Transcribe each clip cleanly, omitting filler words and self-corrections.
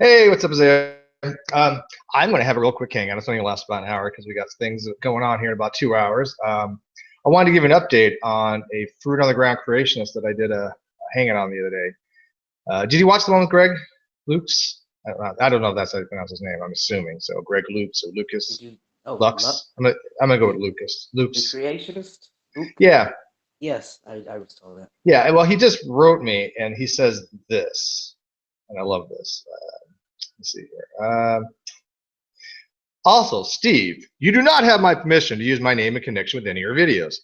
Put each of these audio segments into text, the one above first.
Hey, what's up, Isaiah? I'm going to have a real quick hangout. It's only going to last about an hour because we got things going on here in about 2 hours. I wanted to give an update on a fruit on the ground creationist that I did a hangout on the other day. Did you watch the one with Greg Loucks? I don't know if that's how you pronounce his name. I'm assuming so. Greg Loucks or Did Lucas you? Oh, Lux. I'm gonna go with Lucas. the Loucks. creationist? Oop. Yeah, Yes, I was told that. yeah. Well, he just wrote me and he says this, and I love this. Let's see here. Also, Steve, you do not have my permission to use my name in connection with any of your videos.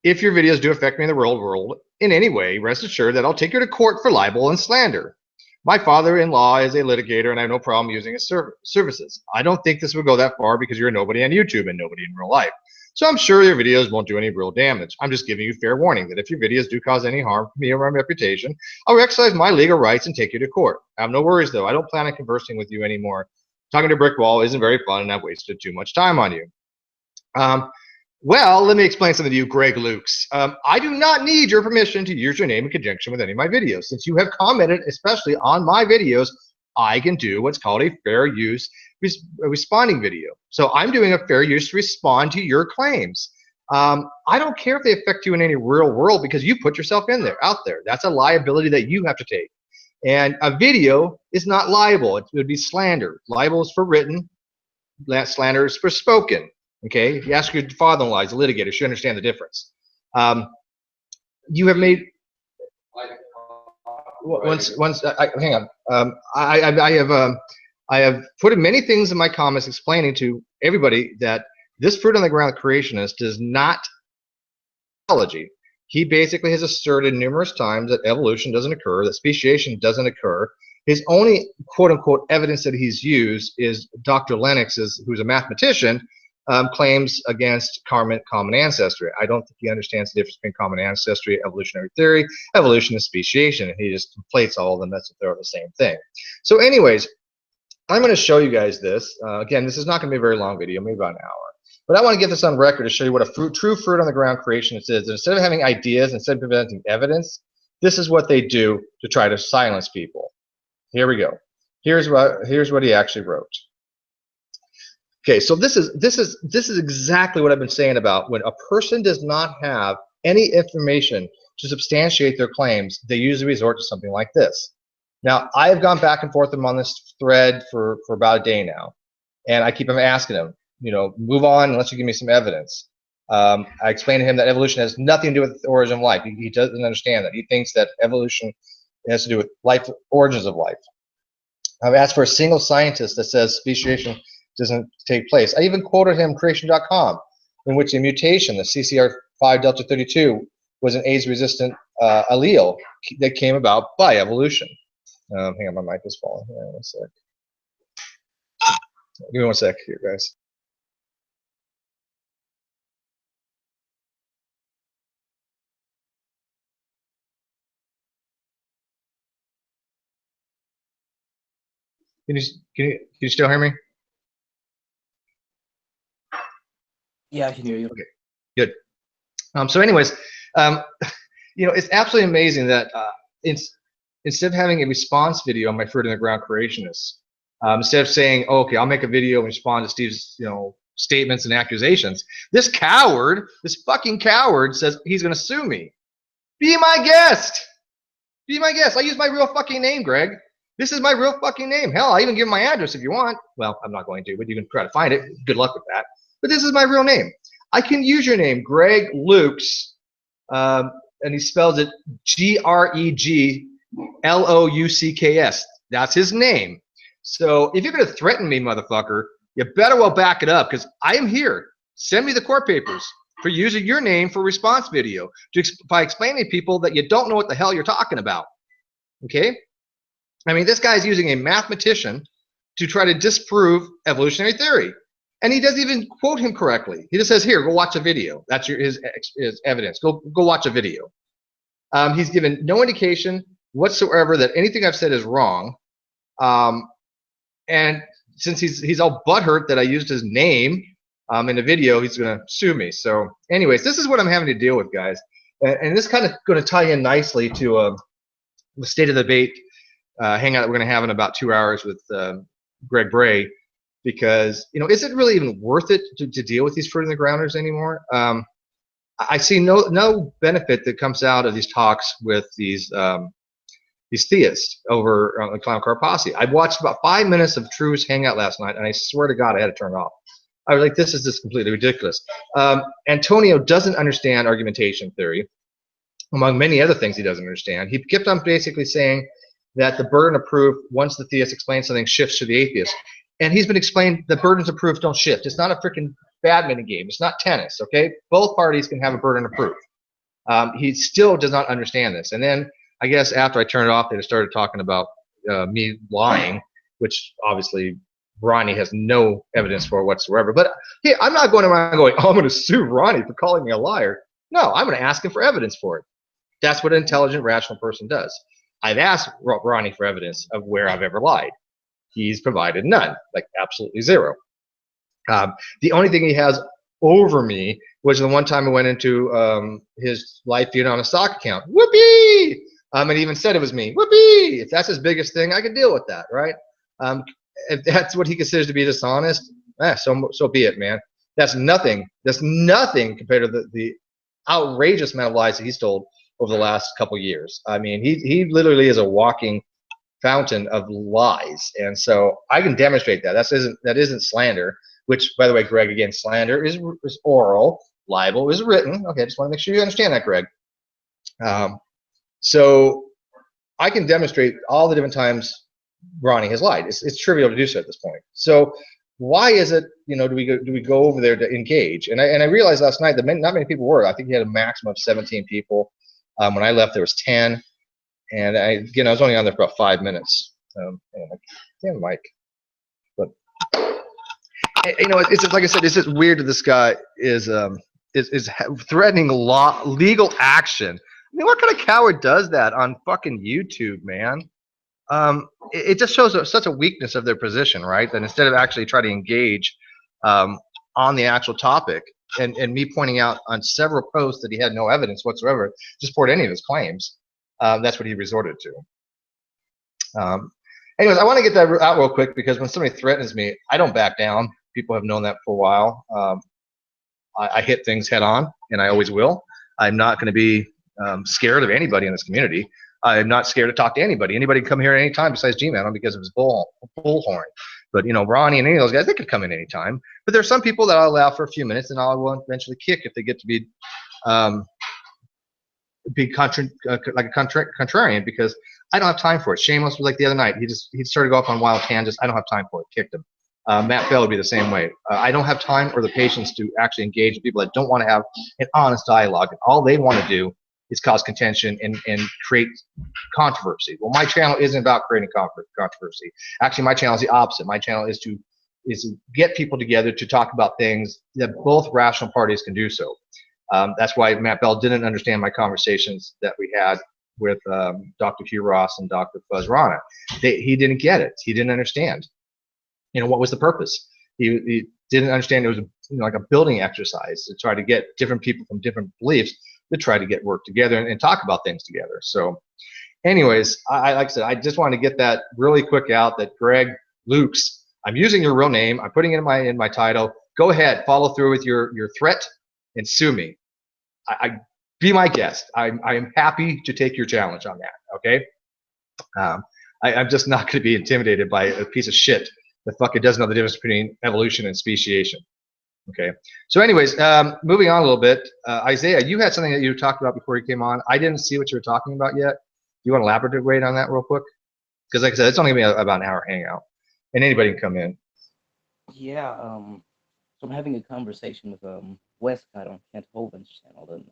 If your videos do affect me in the real world in any way, rest assured that I'll take you to court for libel and slander. My father-in-law is a litigator and I have no problem using his services. I don't think this would go that far because you're nobody on YouTube and nobody in real life. So I'm sure your videos won't do any real damage. I'm just giving you fair warning that if your videos do cause any harm to me or my reputation, I'll exercise my legal rights and take you to court. I have no worries though. I don't plan on conversing with you anymore. Talking to a brick wall isn't very fun and I've wasted too much time on you. Well, let me explain something to you, Greg Loucks. I do not need your permission to use your name in conjunction with any of my videos. Since you have commented, especially on my videos, I can do what's called a fair use responding video. So I'm doing a fair use to respond to your claims. I don't care if they affect you in any real world because you put yourself out there. That's a liability that you have to take. And a video is not libel. It would be slander. Libel is for written, slander is for spoken. Okay, if you ask your father-in-law, he's a litigator, should understand the difference. You have made hang on. I have put in many things in my comments explaining to everybody that this fruit on the ground creationist is not biology. He basically has asserted numerous times that evolution doesn't occur, that speciation doesn't occur. His only quote-unquote evidence that he's used is Dr. Lennox's, who's a mathematician, claims against common ancestry. I don't think he understands the difference between common ancestry, evolutionary theory, evolution, and speciation, and he just conflates all of them as if they're the same thing. So anyways, I'm going to show you guys this. Again, this is not going to be a very long video, maybe about an hour. But I want to get this on record to show you what a true fruit on the ground creationist is. Instead of having ideas, instead of presenting evidence, this is what they do to try to silence people. Here we go. Here's what he actually wrote. Okay, so this is exactly what I've been saying about when a person does not have any information to substantiate their claims, they usually resort to something like this. Now, I have gone back and forth on this thread for about a day now, and I keep asking him, move on unless you give me some evidence. I explained to him that evolution has nothing to do with the origin of life. He doesn't understand that. He thinks that evolution has to do with life, origins of life. I've asked for a single scientist that says speciation doesn't take place. I even quoted him creation.com, in which a mutation, the CCR5 delta 32, was an AIDS-resistant allele that came about by evolution. Hang on, my mic is falling. Hang on one sec. Give me one sec here, guys. Can you still hear me? Yeah, I can hear you. Okay, good. So anyways, it's absolutely amazing that instead of having a response video on my fruit in the ground creationists, instead of saying, oh, okay, I'll make a video and respond to Steve's, statements and accusations, this fucking coward says he's going to sue me. Be my guest. Be my guest. I use my real fucking name, Greg. This is my real fucking name. Hell, I even give my address if you want. Well, I'm not going to, but you can try to find it. Good luck with that. But this is my real name. I can use your name, Greg Loucks, and he spells it Gregloucks. That's his name. So if you're going to threaten me, motherfucker, you better well back it up because I am here. Send me the court papers for using your name for response video by explaining to people that you don't know what the hell you're talking about. Okay? I mean, this guy's using a mathematician to try to disprove evolutionary theory. And he doesn't even quote him correctly. He just says, here, go watch a video. That's his evidence. Go watch a video. He's given no indication whatsoever that anything I've said is wrong. And since he's all butthurt that I used his name in the video, he's going to sue me. So anyways, this is what I'm having to deal with, guys. And this is kind of going to tie in nicely to the state of the debate hangout that we're going to have in about 2 hours with Greg Bray, because is it really even worth it to deal with these fruit in the grounders anymore? I see no benefit that comes out of these talks with these theists over on the Clown Car Posse. I watched about 5 minutes of True's hangout last night, and I swear to God, I had to turn it off. I was like, this is just completely ridiculous. Antonio doesn't understand argumentation theory, among many other things he doesn't understand. He kept on basically saying that the burden of proof, once the theist explains something, shifts to the atheist. And he's been explained the burdens of proof don't shift. It's not a freaking badminton game. It's not tennis, okay? Both parties can have a burden of proof. He still does not understand this. And then I guess after I turned it off, they started talking about me lying, which obviously Ronnie has no evidence for whatsoever. But hey, I'm not going around going, oh, I'm going to sue Ronnie for calling me a liar. No, I'm going to ask him for evidence for it. That's what an intelligent, rational person does. I've asked Ronnie for evidence of where I've ever lied. He's provided none, like absolutely zero. The only thing he has over me was the one time I went into his live feed on a stock account. Whoopee! And he even said it was me. Whoopee! If that's his biggest thing, I could deal with that, right? If that's what he considers to be dishonest, so be it, man. That's nothing. That's nothing compared to the outrageous amount of lies that he's told over the last couple of years. I mean, he literally is a walking fountain of lies, and so I can demonstrate that. That isn't slander. Which, by the way, Greg, again, slander is oral, libel is written. Okay, I just want to make sure you understand that, Greg. So I can demonstrate all the different times Ronnie has lied. It's trivial to do so at this point. So why is it, do we go over there to engage? And I realized last night that not many people were. I think he had a maximum of 17 people. When I left, there was 10. And I was only on there for about 5 minutes. Damn, Mike. But it's just, like I said, it's just weird that this guy is threatening legal action. I mean, what kind of coward does that on fucking YouTube, man? It just shows such a weakness of their position, right? That instead of actually trying to engage on the actual topic, and me pointing out on several posts that he had no evidence whatsoever to support any of his claims, that's what he resorted to. Anyways, I want to get that out real quick, because when somebody threatens me, I don't back down. People have known that for a while. I hit things head on, and I always will. I'm not going to be scared of anybody in this community. I'm not scared to talk to anybody. Anybody can come here at any time besides G-Man because of his bullhorn. But, Ronnie and any of those guys, they could come in any time. But there's some people that I'll allow for a few minutes, and I will eventually kick if they get to be like a contrarian, because I don't have time for it. Shameless was like the other night. He started to go off on wild tangents. I don't have time for it. Kicked him. Matt Bell would be the same way. I don't have time or the patience to actually engage with people that don't want to have an honest dialogue. And all they want to do is cause contention and create controversy. Well, my channel isn't about creating controversy. Actually, my channel is the opposite. My channel is to get people together to talk about things that both rational parties can do so. That's why Matt Bell didn't understand my conversations that we had with Dr. Hugh Ross and Dr. Fuzz Rana. He didn't get it. He didn't understand. What was the purpose? He didn't understand it was like a building exercise to try to get different people from different beliefs to try to get work together and talk about things together. So anyways, like I said, I just wanted to get that really quick out that Greg Loucks, I'm using your real name. I'm putting it in my title. Go ahead, follow through with your threat and sue me. I be my guest. I'm happy to take your challenge on that. Okay. I'm just not going to be intimidated by a piece of shit that fucking doesn't know the difference between evolution and speciation. Okay. So anyways, moving on a little bit, Isaiah, you had something that you talked about before you came on. I didn't see what you were talking about yet. Do you want to elaborate on that real quick? Because like I said, it's only going to be about an hour hangout, and anybody can come in. Yeah. So I'm having a conversation with Westcott on Kent Hovind's channel. And,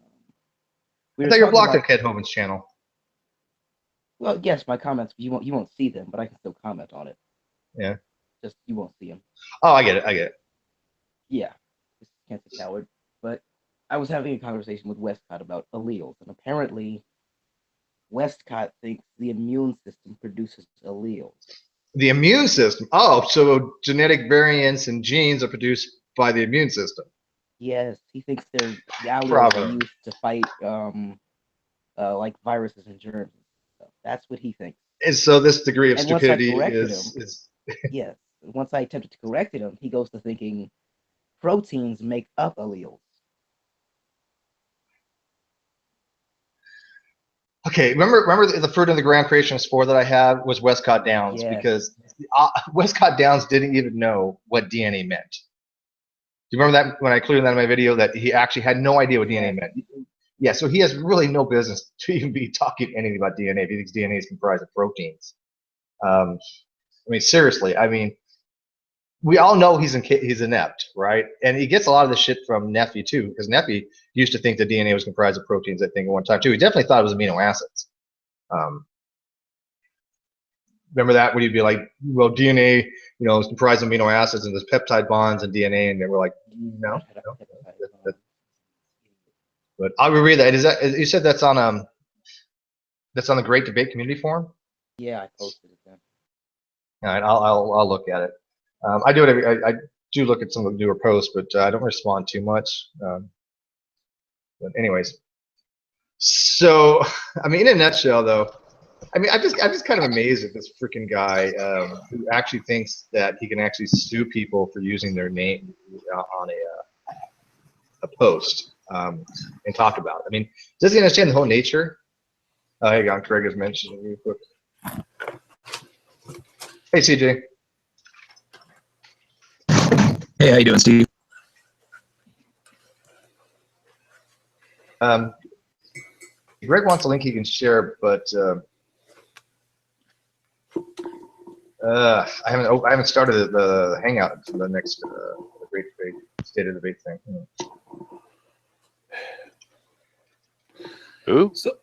I thought you were blocked on Kent Hovind's channel. Well, yes, my comments, you won't see them, but I can still comment on it. Yeah. Just you won't see them. Oh, I get it. Yeah, Kent's a coward. But I was having a conversation with Westcott about alleles, and apparently Westcott thinks the immune system produces alleles. The immune system? Oh, so genetic variants and genes are produced by the immune system. Yes, he thinks the alleles are used to fight like viruses and germs. So that's what he thinks. And so this degree of And once I stupidity corrected is yes, once I attempted to correct him, he goes to thinking proteins make up alleles. okay. Remember the fruit of the ground creationist 4 that I had was Westcott Downs, Yes. because Westcott Downs didn't even know what DNA meant. Do you remember that when I included that in my video, that he actually had no idea what DNA meant? Yeah, so he has really no business to even be talking anything about DNA if he thinks DNA is comprised of proteins. I mean, seriously, I mean, we all know he's inept, right? And he gets a lot of the shit from Neffy too, because Neffy used to think that DNA was comprised of proteins, I think, at one time too. He definitely thought it was amino acids. Remember that, when you'd be like, well, DNA, is comprised of amino acids and there's peptide bonds in DNA, and they were like, no. But I'll reread that. Is that, you said that's on the Great Debate Community Forum? Yeah, I posted it then. All right, I'll look at it. I do it. I do look at some of the newer posts, but I don't respond too much. But anyways, so I mean, in a nutshell, though, I mean, I'm just kind of amazed at this freaking guy who actually thinks that he can actually sue people for using their name on a post and talk about it. I mean, does he understand the whole nature? Hang on, Craig has mentioned it real quick. Hey, CJ. Hey, how you doing, Steve? Greg wants a link he can share, but I haven't started the Hangout for the next the Great Debate, State of Debate thing. Who? So,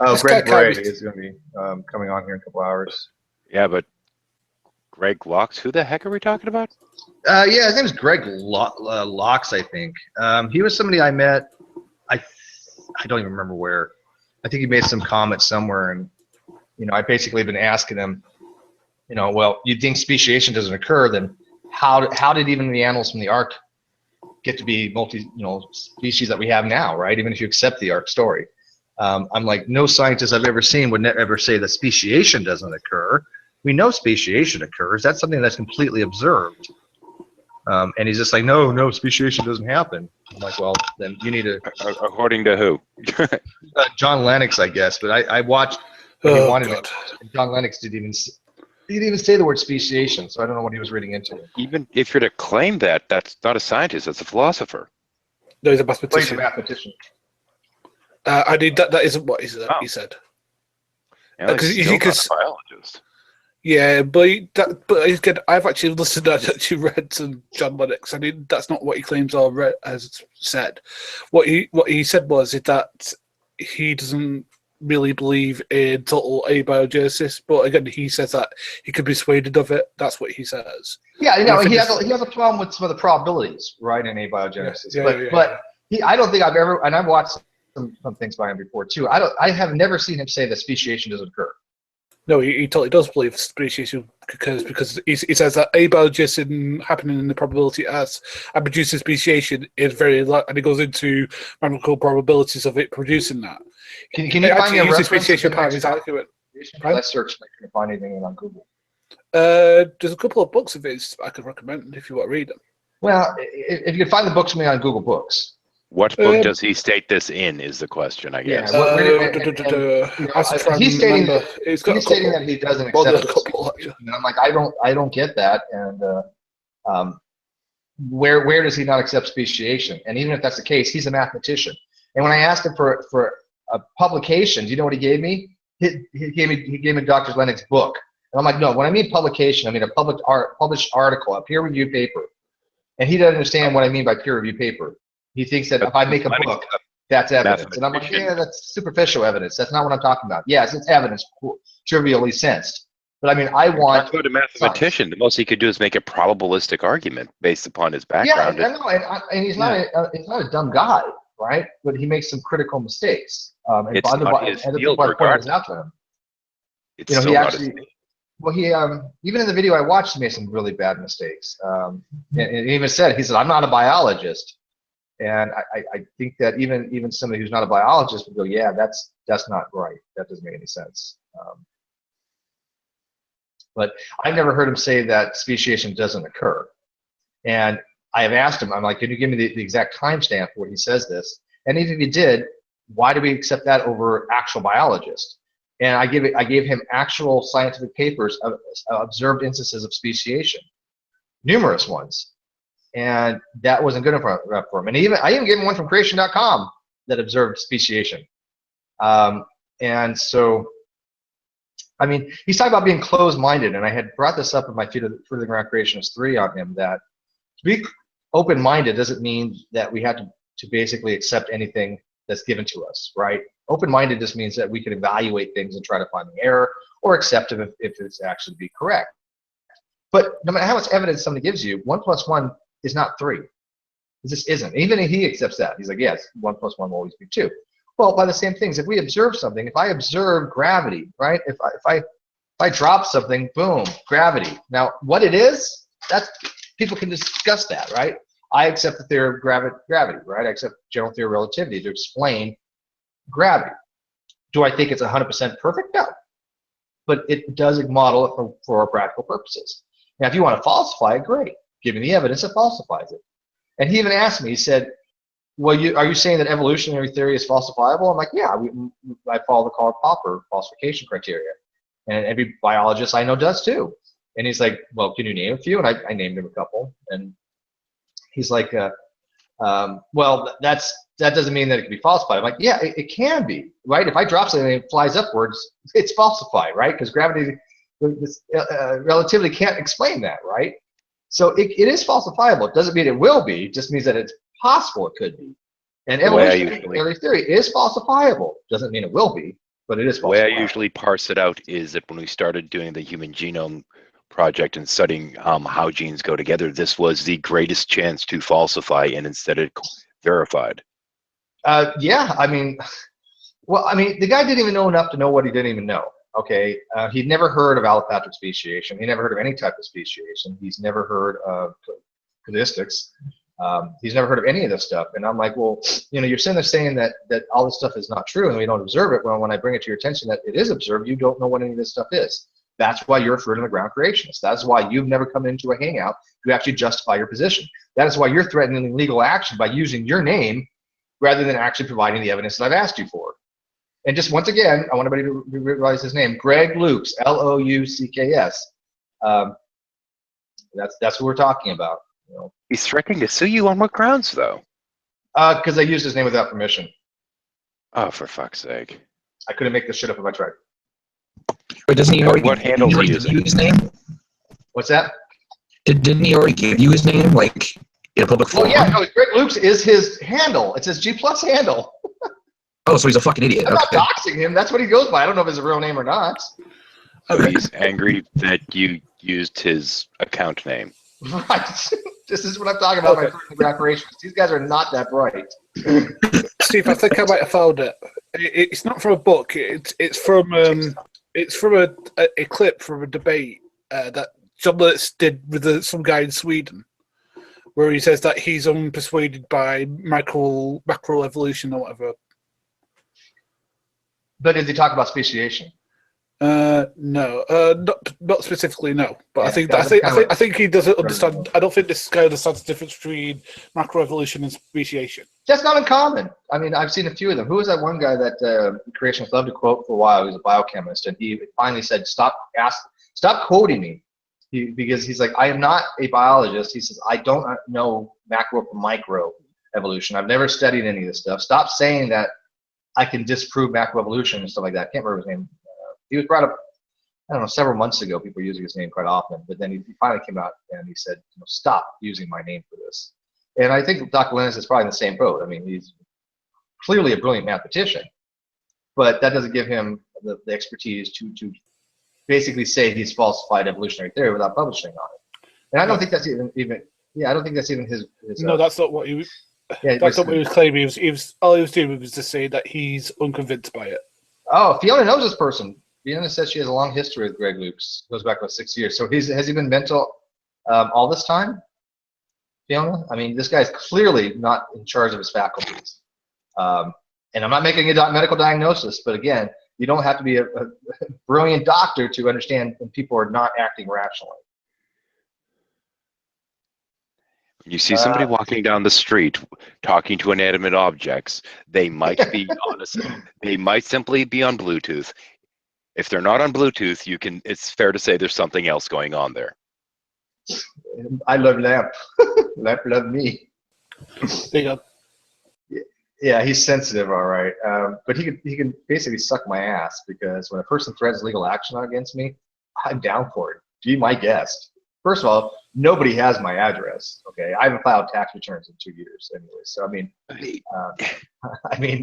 Oh, This Greg guy Bray is going to be coming on here in a couple hours. Yeah, but Greg Loucks, who the heck are we talking about? Yeah, his name is Greg Loucks, I think. He was somebody I met. I don't even remember where. I think he made some comment somewhere, and I basically been asking him, well, you think speciation doesn't occur, then how did even the animals from the Ark get to be species that we have now, right? Even if you accept the Ark story. I'm like, no scientist I've ever seen would ever say that speciation doesn't occur. We know speciation occurs. That's something that's completely observed. And he's just like, no, speciation doesn't happen. I'm like, well, then you need to. According to who? John Lennox, I guess. But I watched. He wanted it. John Lennox didn't even say the word speciation, so I don't know what he was reading into. Even if you're to claim that, that's not a scientist, that's a philosopher. no, he's a Well, he's a mathematician. mathematician. I mean, that isn't what he said. Yeah, he's still not a biologist. Yeah, but again, I've actually listened and actually read some John Lennox. I mean, that's not what he claims or has said. What he said was that he doesn't really believe in total abiogenesis, but again, he says that he could be persuaded of it. That's what he says. Yeah, he has a problem with some of the probabilities, right, in abiogenesis. But I don't think I've ever, and I've watched some things by him before too. I have never seen him say that speciation doesn't occur. No, he totally does believe speciation occurs because he says that abiogenesis happening in the probability as and produces speciation is very low, and it goes into mathematical probabilities of it producing that. Can you find me a reference? Speciation part is accurate. I searched, I couldn't find anything on Google. There's a couple of books of his I could recommend if you want to read them. Well, if you can find the books for me on Google Books. What book does he state this in, is the question, I guess. He's stating that he doesn't accept it. And I'm like, I don't get that. And where does he not accept speciation? And even if that's the case, he's a mathematician. And when I asked him for a publication, do you know what he gave me? He gave me Dr. Lennox's book. And I'm like, no, when I mean publication, I mean a published article, a peer-reviewed paper. And he doesn't understand what I mean by peer-reviewed paper. He thinks that if I make a book, that's evidence. And I'm like, yeah, that's superficial evidence. That's not what I'm talking about. Yes, it's evidence, trivially sensed. But I mean, I want to a mathematician. Science. The most he could do is make a probabilistic argument based upon his background. Yeah, I know, and he's not a dumb guy, right? But he makes some critical mistakes. It's not his field, regardless. It's still not his field. Well, he even in the video I watched, he made some really bad mistakes. And he even said, I'm not a biologist. And I think that even somebody who's not a biologist would go, yeah, that's not right. That doesn't make any sense. But I've never heard him say that speciation doesn't occur. And I have asked him, I'm like, can you give me the exact timestamp where he says this? And even if he did, why do we accept that over actual biologists? And I gave him actual scientific papers of observed instances of speciation, numerous ones. And that wasn't good enough for him. And I even gave him one from creation.com that observed speciation. And so, I mean, he's talking about being closed-minded, and I had brought this up in my Fruit of the Ground Creationist 3 on him, that to be open-minded doesn't mean that we have to basically accept anything that's given to us, right? Open-minded just means that we can evaluate things and try to find the error or accept it if it's actually be correct. But no matter how much evidence somebody gives you, 1 + 1 is not 3. It just isn't. Even if he accepts that, he's like, yes, 1 + 1 will always be 2. Well, by the same things, if we observe something, if I observe gravity, right? If I drop something, boom, gravity. Now, what it is, that's people can discuss that, right? I accept the theory of gravity, right? I accept general theory of relativity to explain gravity. Do I think it's 100% perfect? No. But it does model it for our practical purposes. Now, if you want to falsify it, great. Give me the evidence that falsifies it. And he even asked me, he said, well, are you saying that evolutionary theory is falsifiable? I'm like, yeah, I follow the Karl Popper falsification criteria. And every biologist I know does too. And he's like, well, can you name a few? And I named him a couple. And he's like, well, that doesn't mean that it can be falsified. I'm like, yeah, it can be, right? If I drop something and it flies upwards, it's falsified, right? Because gravity, relativity can't explain that, right? So it is falsifiable. It doesn't mean it will be. It just means that it's possible it could be. And evolutionary theory is falsifiable. Doesn't mean it will be, but it is falsifiable. The way I usually parse it out is that when we started doing the Human Genome Project and studying how genes go together, this was the greatest chance to falsify, and instead it verified. Yeah, I mean, the guy didn't even know enough to know what he didn't even know. Okay, he'd never heard of allopatric speciation. He never heard of any type of speciation. He's never heard of codistics. He's never heard of any of this stuff. And I'm like, well, you're sitting there saying that all this stuff is not true and we don't observe it. Well, when I bring it to your attention that it is observed, you don't know what any of this stuff is. That's why you're a fruit on the ground creationist. That's why you've never come into a hangout to actually justify your position. That is why you're threatening legal action by using your name rather than actually providing the evidence that I've asked you for. And just once again, I want everybody to realize his name, Greg Loucks, L-O-U-C-K-S. That's who we're talking about. He's threatening to sue you on what grounds, though? Because I used his name without permission. Oh, for fuck's sake! I couldn't make this shit up if I tried. But doesn't he already what handle do you use? His name? What's that? Didn't he already give you his name, like in a public forum? Oh yeah, no, Greg Loucks is his handle. It's his G+ handle. Oh, so he's a fucking idiot. I'm not doxing him. That's what he goes by. I don't know if it's a real name or not. So he's angry that you used his account name. Right. This is what I'm talking about. My fruit operations. These guys are not that bright. Steve, I think I might have found it. It's not from a book. It's from a clip from a debate that John Lutz did with some guy in Sweden, where he says that he's unpersuaded by macro evolution or whatever. But did he talk about speciation? No, not specifically. No, but yeah, I think he doesn't understand. I don't think this guy understands the difference between macroevolution and speciation. That's not uncommon. I mean, I've seen a few of them. Who was that one guy that creationists loved to quote for a while? He was a biochemist, and he finally said, "Stop quoting me," because he's like, "I am not a biologist." He says, "I don't know macro from micro evolution. I've never studied any of this stuff. Stop saying that I can disprove macroevolution and stuff like that." I can't remember his name. He was brought up, I don't know, several months ago. People were using his name quite often, but then he finally came out and he said, "Stop using my name for this." And I think Dr. Linus is probably in the same boat. I mean, he's clearly a brilliant mathematician, but that doesn't give him the expertise to basically say he's falsified evolutionary theory without publishing on it. And I don't think that's even I don't think that's even his no, that's not what he was. Yeah, that's not what he was claiming. All he was doing was to say that he's unconvinced by it. Oh, Fiona knows this person. Fiona says she has a long history with Greg Loucks. Goes back about 6 years. So has he been mental all this time? Fiona. I mean, this guy's clearly not in charge of his faculties. And I'm not making a medical diagnosis, but again, you don't have to be a brilliant doctor to understand when people are not acting rationally. When you see somebody walking down the street talking to inanimate objects, they might be honest. They might simply be on Bluetooth. If they're not on Bluetooth, it's fair to say there's something else going on there. I love Lamp. Lamp love me. There you go. Yeah, he's sensitive, all right. But he can basically suck my ass, because when a person threatens legal action against me, I'm down for it. Be my guest. First of all, nobody has my address. Okay, I haven't filed tax returns in 2 years anyway. So I mean,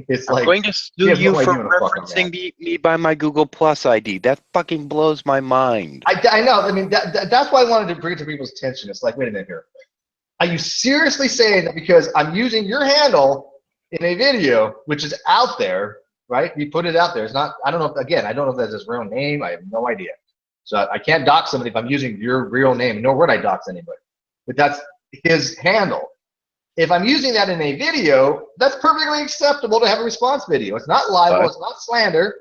it's like I'm going to sue you for referencing me by my Google Plus ID. That fucking blows my mind. I know. I mean, that's why I wanted to bring it to people's attention. It's like, wait a minute here. Are you seriously saying that because I'm using your handle in a video, which is out there, right? You put it out there. It's not. I don't know. Again, I don't know if that's his real name. I have no idea. So I can't dox somebody if I'm using your real name, nor would I dox anybody. But that's his handle. If I'm using that in a video, that's perfectly acceptable to have a response video. It's not libel, it's not slander.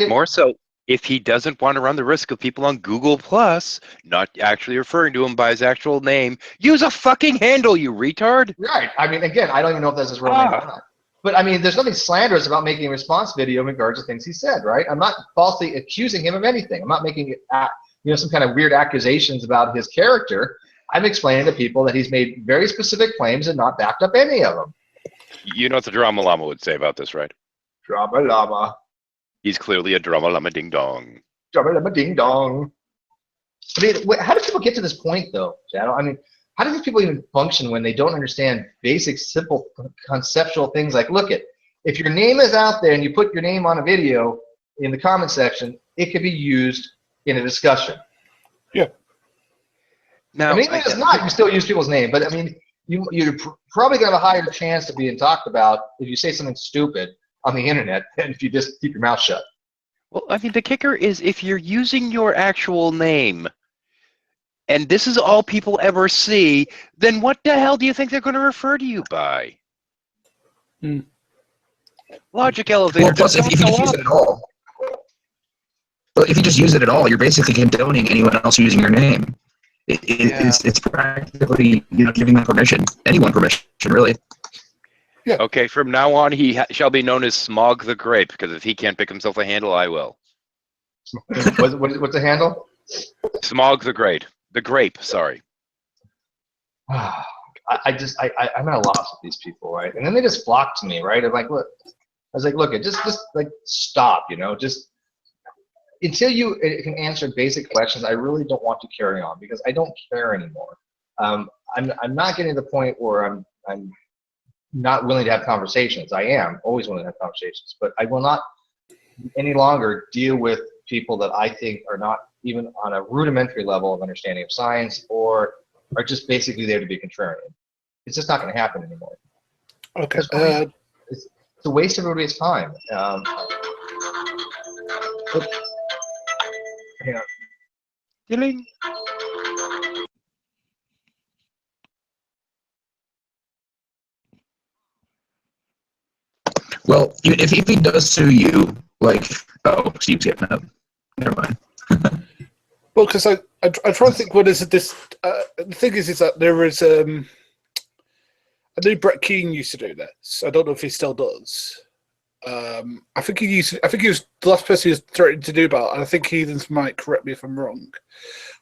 More so, if he doesn't want to run the risk of people on Google Plus not actually referring to him by his actual name, use a fucking handle, you retard. Right. I mean, again, I don't even know if that's his real name or not. But I mean, there's nothing slanderous about making a response video in regards to things he said, right? I'm not falsely accusing him of anything. I'm not making some kind of weird accusations about his character. I'm explaining to people that he's made very specific claims and not backed up any of them. You know what the Drama Llama would say about this, right? Drama Llama. He's clearly a Drama Llama ding dong. Drama Llama ding dong. I mean, how do people get to this point, though, Chad? I mean, how do these people even function when they don't understand basic, simple, conceptual things like, look, if your name is out there and you put your name on a video in the comment section, it could be used in a discussion. Yeah. Now, I mean, even if it's not, you can still use people's name. But, I mean, you're probably going to have a higher chance of being talked about if you say something stupid on the internet than if you just keep your mouth shut. Well, I mean, the kicker is if you're using your actual name, and this is all people ever see, then what the hell do you think they're going to refer to you by? Logic elevator. Well, plus, if you just use it at all, if you just use it at all, you're basically condoning anyone else using your name. It's practically giving them permission, anyone permission, really. Yeah. Okay, from now on, he shall be known as Smog the Grape, because if he can't pick himself a handle, I will. What's the handle? Smog the Grape. The Grape, sorry. I'm at a loss with these people, right? And then they just flock to me, right? I'm like, look, just like stop, just until you can answer basic questions. I really don't want to carry on because I don't care anymore. I'm not getting to the point where I'm not willing to have conversations. I am always willing to have conversations, but I will not any longer deal with people that I think are not even on a rudimentary level of understanding of science or are just basically there to be contrarian. It's just not going to happen anymore. Okay. It's a waste of everybody's time. Hang on. Killing. Well, if he does sue you, Steve's getting up. Never mind. Well, because I try to think what is this. The thing is that there is I know Brett Keane used to do this. I don't know if he still does. I think he was the last person he was threatening to do about, and I think Heathens might correct me if I'm wrong.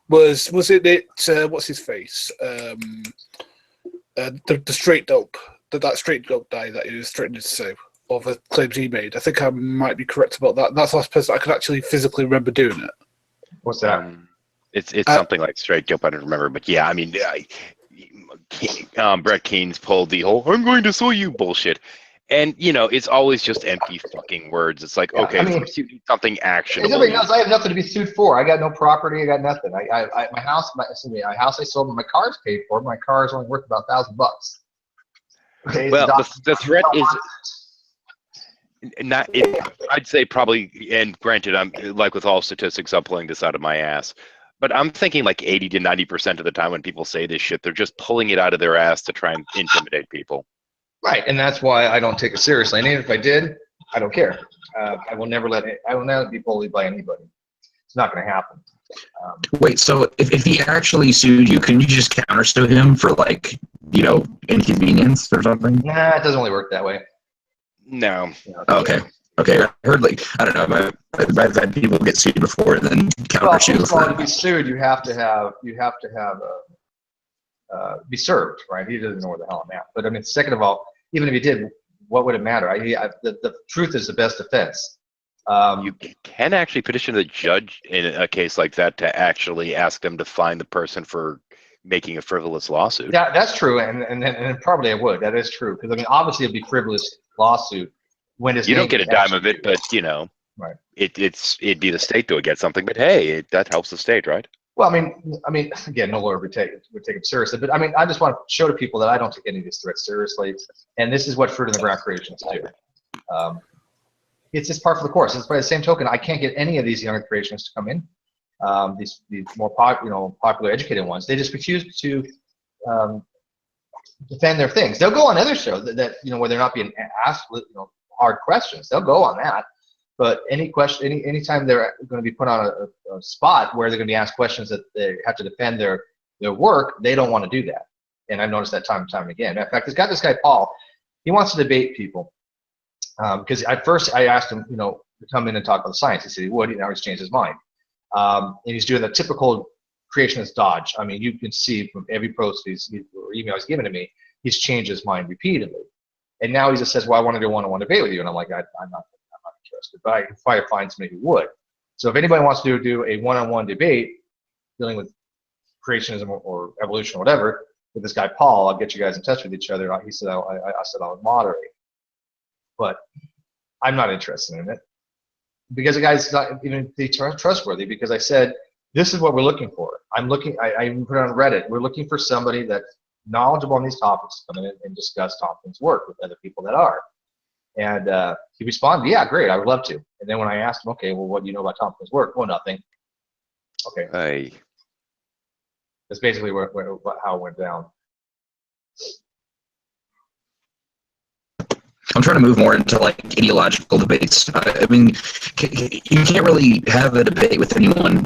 Was it what's his face? The straight dope, that straight dope guy that he was threatening to sue, or the claims he made. I think I might be correct about that. That's the last person I could actually physically remember doing it. What's that? It's something like straight dope. I don't remember, but yeah, I mean, Brett Keane's pulled the whole "I'm going to sue you" bullshit, and it's always just empty fucking words. It's like, okay, of course you need something actionable. Everybody knows I have nothing to be sued for. I got no property. I got nothing. My house I sold. My car's paid for. My car is only worth about $1,000. Okay, well, the threat is not. I'd say probably, and granted, I'm like with all statistics, I'm pulling this out of my ass. But I'm thinking like 80 to 90% of the time when people say this shit, they're just pulling it out of their ass to try and intimidate people. Right, and that's why I don't take it seriously. And even if I did, I don't care. I will never be bullied by anybody. It's not going to happen. Wait, so if he actually sued you, can you just countersue him for like, inconvenience or something? Nah, it doesn't really work that way. No. Okay. Okay, I heard I don't know, I've had people get sued before and then Well, countersue first of all, to for. be sued, you have to have be served, right? He doesn't know where the hell I'm at. But I mean, second of all, even if he did, what would it matter? The truth is the best defense. You can actually petition the judge in a case like that to actually ask them to fine the person for making a frivolous lawsuit. Yeah, that's true, and probably I would. That is true, because I mean, obviously, it'd be frivolous lawsuit when his You don't name get a is dime actually of it, but right. it'd be the state that would get something. But hey, that helps the state, right? Well, I mean, again, no lawyer would take it seriously. But I mean, I just want to show to people that I don't take any of these threats seriously, and this is what fruit in the ground creationists do. It's just par for the course. It's by the same token, I can't get any of these younger creationists to come in. These more popular, educated ones, they just refuse to defend their things. They'll go on other shows that where they're not being asked hard questions. They'll go on that. But anytime they're going to be put on a spot where they're going to be asked questions that they have to defend their work, they don't want to do that. And I've noticed that time and time again. In fact, this guy Paul, he wants to debate people. Because at first I asked him, to come in and talk about the science. He said he would. Now he's changed his mind, and he's doing the typical creationist dodge. I mean, you can see from every post or email he's given to me, he's changed his mind repeatedly. And now he just says, "Well, I want to do a one-on-one debate with you," and I'm like, I'm not interested. But I can probably find somebody who would. So if anybody wants to do a one-on-one debate dealing with creationism or evolution or whatever with this guy Paul, I'll get you guys in touch with each other. He said, I said I would moderate. But I'm not interested in it because the guy's not even trustworthy. Because I said, this is what we're looking for. I even put it on Reddit. We're looking for somebody that's knowledgeable on these topics to come in and discuss Tompkins' work with other people that are. And he responded, yeah, great, I would love to. And then when I asked him, okay, well, what do you know about Tompkins' work? Well, nothing. Okay. Hey. That's basically how it went down. I'm trying to move more into like ideological debates. I mean, you can't really have a debate with anyone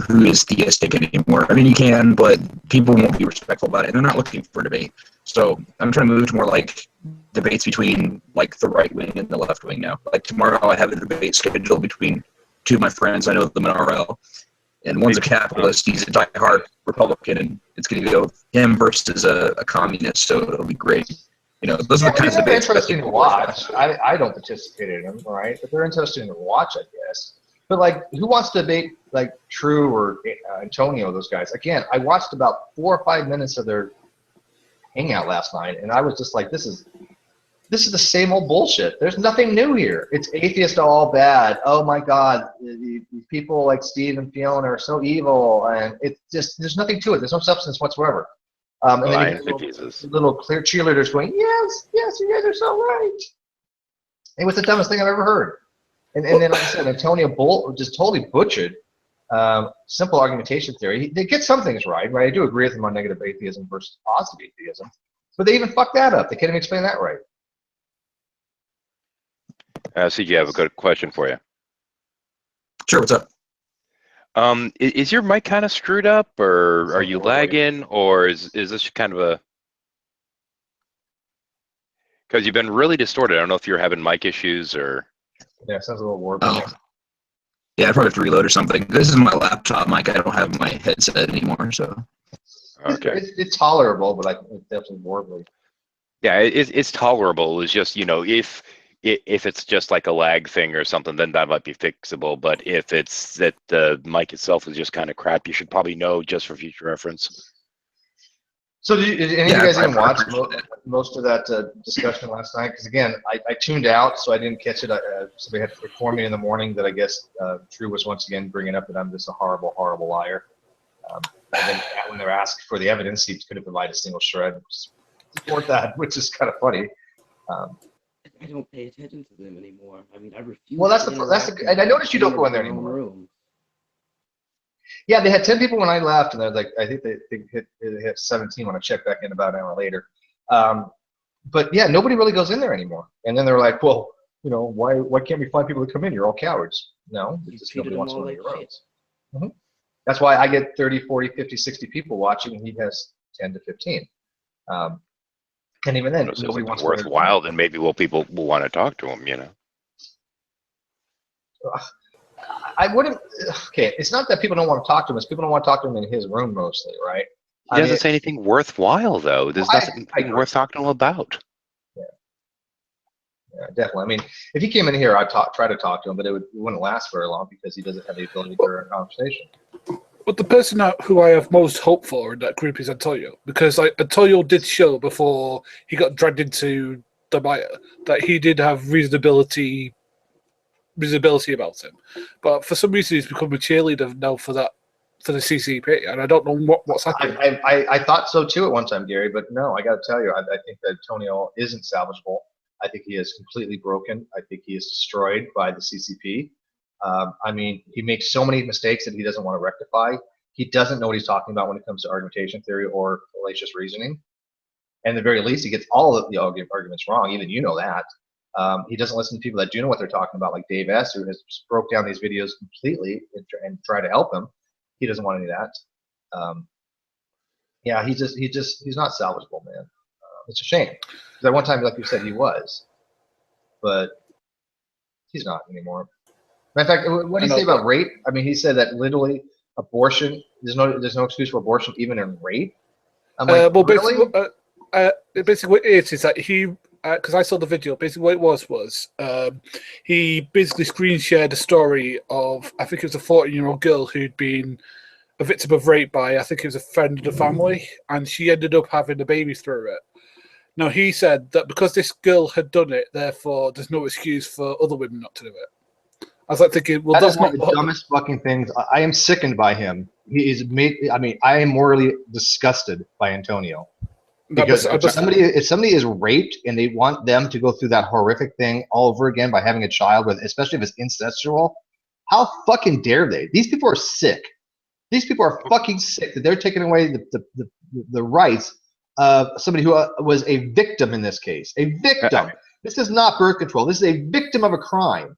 who is theistic anymore. I mean, you can, but people won't be respectful about it. They're not looking for debate. So I'm trying to move to more like debates between like the right wing and the left wing now. Like tomorrow, I have a debate scheduled between two of my friends. I know them in RL, and one's a capitalist. He's a diehard Republican, and it's going to go him versus a communist. So it'll be great. Those are the kinds of debates. Interesting to watch. I don't participate in them, right? But they're interesting to watch, I guess. But like, who wants to debate like True or Antonio? Those guys. Again, I watched about 4 or 5 minutes of their hangout last night, and I was just like, this is the same old bullshit. There's nothing new here. It's atheist all bad. Oh my God, these people like Steve and Fiona are so evil, and it's just there's nothing to it. There's no substance whatsoever. And then little clear cheerleaders going, yes, you guys are so right. It was the dumbest thing I've ever heard. And then, like I said, Antonio just totally butchered simple argumentation theory. They get some things right? I do agree with him on negative atheism versus positive atheism. But they even fucked that up. They can't even explain that right. CJ, I have a good question for you. Sure, what's up? Is your mic kind of screwed up, or are you lagging, or is this kind of a... Because you've been really distorted. I don't know if you're having mic issues or... Yeah, it sounds a little warped. Oh. Yeah, I probably have to reload or something. This is my laptop mic. I don't have my headset anymore, so... Okay. It's tolerable, but it's definitely warbly. Yeah, it's tolerable. It's just, if it's just like a lag thing or something, then that might be fixable. But if it's that the mic itself is just kind of crap, you should probably know just for future reference. So did any of you guys even watch most of that discussion last night? Because again, I tuned out, so I didn't catch it. Somebody had to inform me in the morning that I guess Drew was once again bringing up that I'm just a horrible, horrible liar. And then when they were asked for the evidence, he couldn't provide a single shred to support that, which is kind of funny. I don't pay attention to them anymore. I mean, I refuse. Well, that's the and I noticed you don't go in there anymore. Room. Yeah, they had 10 people when I left, and they're like, I think they hit 17 when I checked back in about an hour later. But yeah, nobody really goes in there anymore. And then they're like, well, you know, why can't we find people to come in? You're all cowards. No, You just treated nobody them wants to all go in like your shit. rooms. Mhm. That's why I get 30, 40, 50, 60 people watching, and he has 10 to 15. And even then, So if nobody it's wants to go in worthwhile, then maybe people will want to talk to him. You know. I wouldn't. Okay, it's not that people don't want to talk to him; it's people don't want to talk to him in his room mostly, right? He doesn't say anything worthwhile, though. There's nothing I agree. worth talking to him about. Yeah, definitely. I mean, if he came in here, I'd try to talk to him, but it wouldn't last very long because he doesn't have the ability to hear a conversation. But the person who I have most hope for in that group is Antonio, because like Antonio did show before he got dragged into the mire that he did have visibility about him. But for some reason, he's become a cheerleader now for the CCP, and I don't know what's happening. I thought so too at one time, Gary, but no, I got to tell you, I think that Antonio isn't salvageable. I think he is completely broken. I think he is destroyed by the CCP. I mean, he makes so many mistakes that he doesn't want to rectify. He doesn't know what he's talking about when it comes to argumentation theory or fallacious reasoning. And at the very least, he gets all of the arguments wrong. Even you know that. He doesn't listen to people that do know what they're talking about, like Dave S., who has broke down these videos completely and try to help him. He doesn't want any of that. Yeah, he's not salvageable, man. It's a shame. Because at one time, like you said, he was, but he's not anymore. Matter of fact, what did he say about rape? I mean, he said that literally abortion. There's no excuse for abortion even in rape. I'm like, well, really? basically, what it is that he, because I saw the video. Basically, what it was he basically screen shared a story of, I think it was a 14-year-old girl who'd been a victim of rape by, I think it was a friend of the family, and she ended up having a baby through it. Now, he said that because this girl had done it, therefore there's no excuse for other women not to do it. I was like thinking, well, that's one of the dumbest fucking things. I am sickened by him. He is made. I mean, I am morally disgusted by Antonio. Because if somebody is raped and they want them to go through that horrific thing all over again by having a child with, especially if it's incestual, how fucking dare they? These people are sick. These people are fucking sick that they're taking away the rights of somebody who was a victim in this case. A victim. This is not birth control. This is a victim of a crime.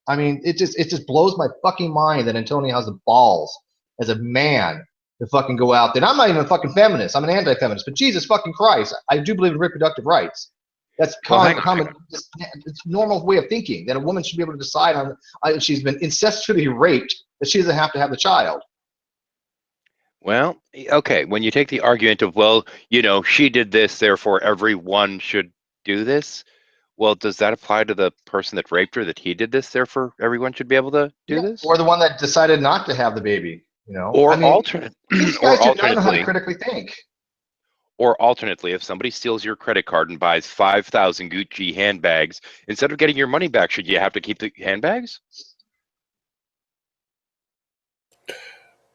I mean, it just blows my fucking mind that Antonio has the balls as a man to fucking go out there. And I'm not even a fucking feminist. I'm an anti-feminist. But Jesus fucking Christ, I do believe in reproductive rights. That's common. It's normal way of thinking that a woman should be able to decide on if she's been incestuously raped that she doesn't have to have the child. Well, okay. When you take the argument of, well, you know, she did this, therefore everyone should do this. Well, does that apply to the person that raped her, that he did this, therefore everyone should be able to do this? Or the one that decided not to have the baby, you know? Or I mean, these guys do not know how to critically think. Or alternately, if somebody steals your credit card and buys 5,000 Gucci handbags, instead of getting your money back, should you have to keep the handbags?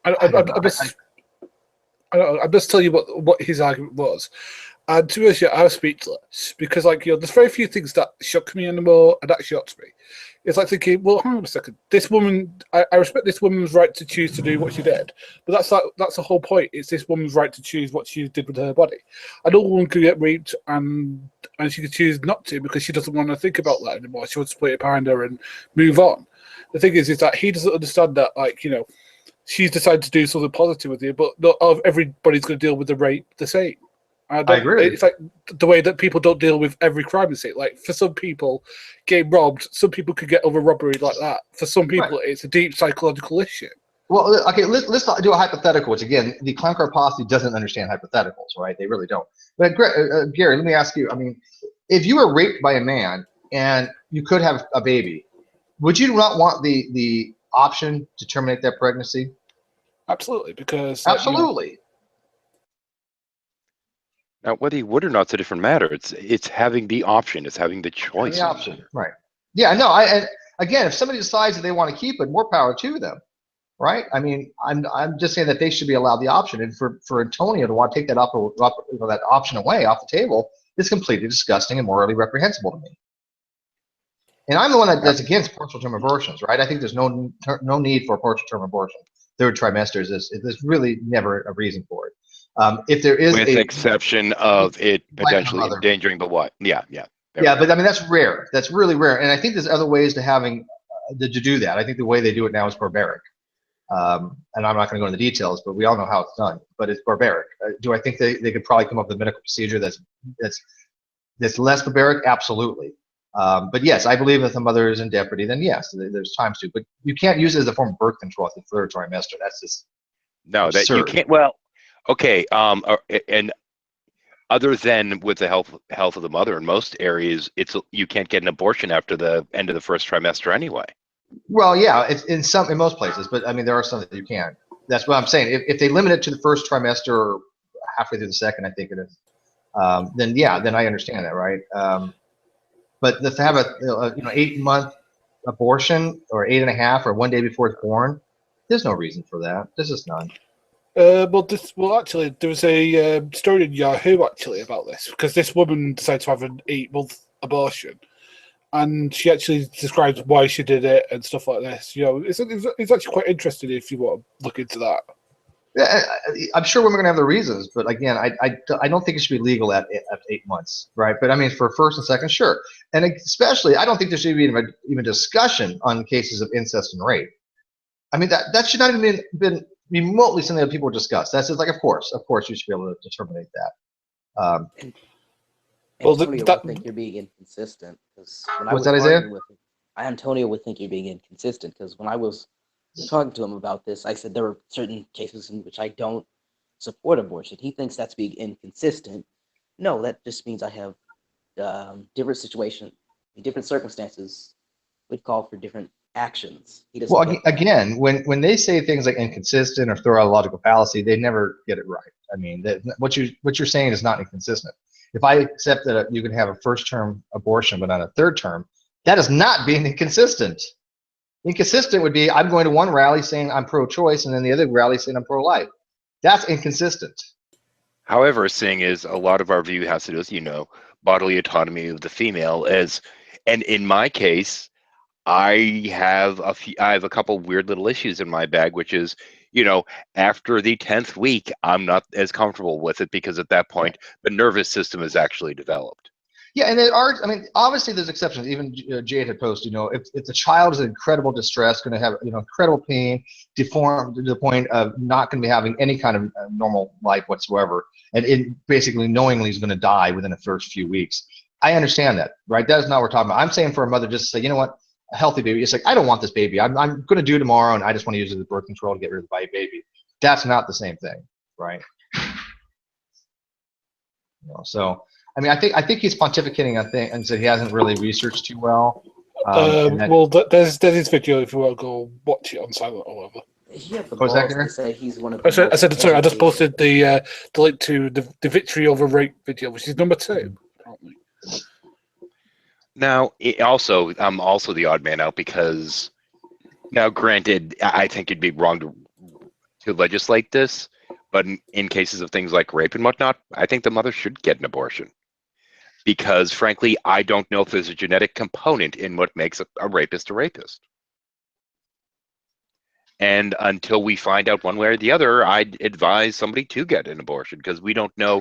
I'll just tell you what his argument was. And to be honest, I was speechless because, like, you know, there's very few things that shock me anymore, and that shocks me. It's like thinking, well, hang on a second. This woman, I respect this woman's right to choose to do what she did, but that's the whole point. It's this woman's right to choose what she did with her body. I know a woman could get raped, and she could choose not to because she doesn't want to think about that anymore. She wants to put it behind her and move on. The thing is that he doesn't understand that, like, you know, she's decided to do something positive with you, but not everybody's going to deal with the rape the same. I agree. It's like the way that people don't deal with every crime. Like, for some people, getting robbed, some people could get over robbery like that. For some people, It's a deep psychological issue. Well, okay, let's do a hypothetical, which, again, the Clown Car Posse doesn't understand hypotheticals, right? They really don't. But, Gary, let me ask you, I mean, if you were raped by a man and you could have a baby, would you not want the option to terminate that pregnancy? Absolutely, because... Absolutely. You know, now, whether you would or not, it's a different matter. It's having the option. It's having the choice. The option, right? Yeah, no. And again, if somebody decides that they want to keep it, more power to them, right? I mean, I'm just saying that they should be allowed the option. And for Antonio to want to take that that option away off the table is completely disgusting and morally reprehensible to me. And I'm the one that's against partial term abortions, right? I think there's no need for a partial term abortion. third trimesters, there's really never a reason for it. If there is with exception of it potentially mother. endangering the what? Yeah. Yeah, but I mean that's rare. That's really rare, and I think there's other ways to having to do that. I think the way they do it now is barbaric, and I'm not going to go into the details, but we all know how it's done. But it's barbaric. Do I think they could probably come up with a medical procedure that's less barbaric? Absolutely. But yes, I believe if the mother is in jeopardy, then yes, there's times to. But you can't use it as a form of birth control at the third trimester. That's just No, that you absurd. can't. Well, okay. And other than with the health of the mother, in most areas, you can't get an abortion after the end of the first trimester anyway. Well, yeah, it's in most places, but I mean there are some that you can. That's what I'm saying. If they limit it to the first trimester or halfway through the second, I think it is. Then yeah, then I understand that, right? But to have a 8-month abortion or 8.5 or 1 day before it's born, there's no reason for that. There's just none. Actually, there was a story in Yahoo actually about this, because this woman decided to have an 8-month abortion, and she actually describes why she did it and stuff like this. It's actually quite interesting if you want to look into that. Yeah, I'm sure women are gonna have their reasons, but again, I don't think it should be legal at 8 months, right? But I mean, for first and second, sure, and especially, I don't think there should be even discussion on cases of incest and rape. I mean, that should not even been remotely something that people discuss. That's just like, of course, you should be able to determine that. Antonio would think you're being inconsistent, because when What's that, Isaiah? Antonio would think you're being inconsistent, because when I was talking to him about this, I said there were certain cases in which I don't support abortion. He thinks that's being inconsistent. No, that just means I have different situations, different circumstances would call for different actions. He doesn't. Well, again, when they say things like inconsistent or throw out a logical fallacy, they never get it right. I mean, what you're saying is not inconsistent. If I accept that you can have a first-term abortion but not a third-term, that is not being inconsistent. Inconsistent would be I'm going to one rally saying I'm pro-choice and then the other rally saying I'm pro-life. That's inconsistent. However, seeing is a lot of our view has to do with, bodily autonomy of the female and in my case, I have a couple weird little issues in my bag, which is, after the 10th week, I'm not as comfortable with it because at that point, the nervous system is actually developed. Yeah, and there are, I mean, obviously there's exceptions. Even Jade had posted, if the child is in incredible distress, going to have, incredible pain, deformed to the point of not going to be having any kind of normal life whatsoever, and basically knowingly is going to die within the first few weeks. I understand that, right? That is not what we're talking about. I'm saying for a mother just to say, you know what, a healthy baby, it's like, I don't want this baby. I'm going to do tomorrow, and I just want to use it as birth control to get rid of the baby. That's not the same thing, right? So. I mean, I think he's pontificating on things and so he hasn't really researched too well. There's his video if you want to go watch it on silent or whatever. He had the balls to say he's one of the I said sorry. I just posted the link to the victory over rape video, which is number 2. Apparently. Now, I'm also the odd man out because, now, granted, I think it'd be wrong to legislate this, but in cases of things like rape and whatnot, I think the mother should get an abortion. Because, frankly, I don't know if there's a genetic component in what makes a rapist a rapist. And until we find out one way or the other, I'd advise somebody to get an abortion, because we don't know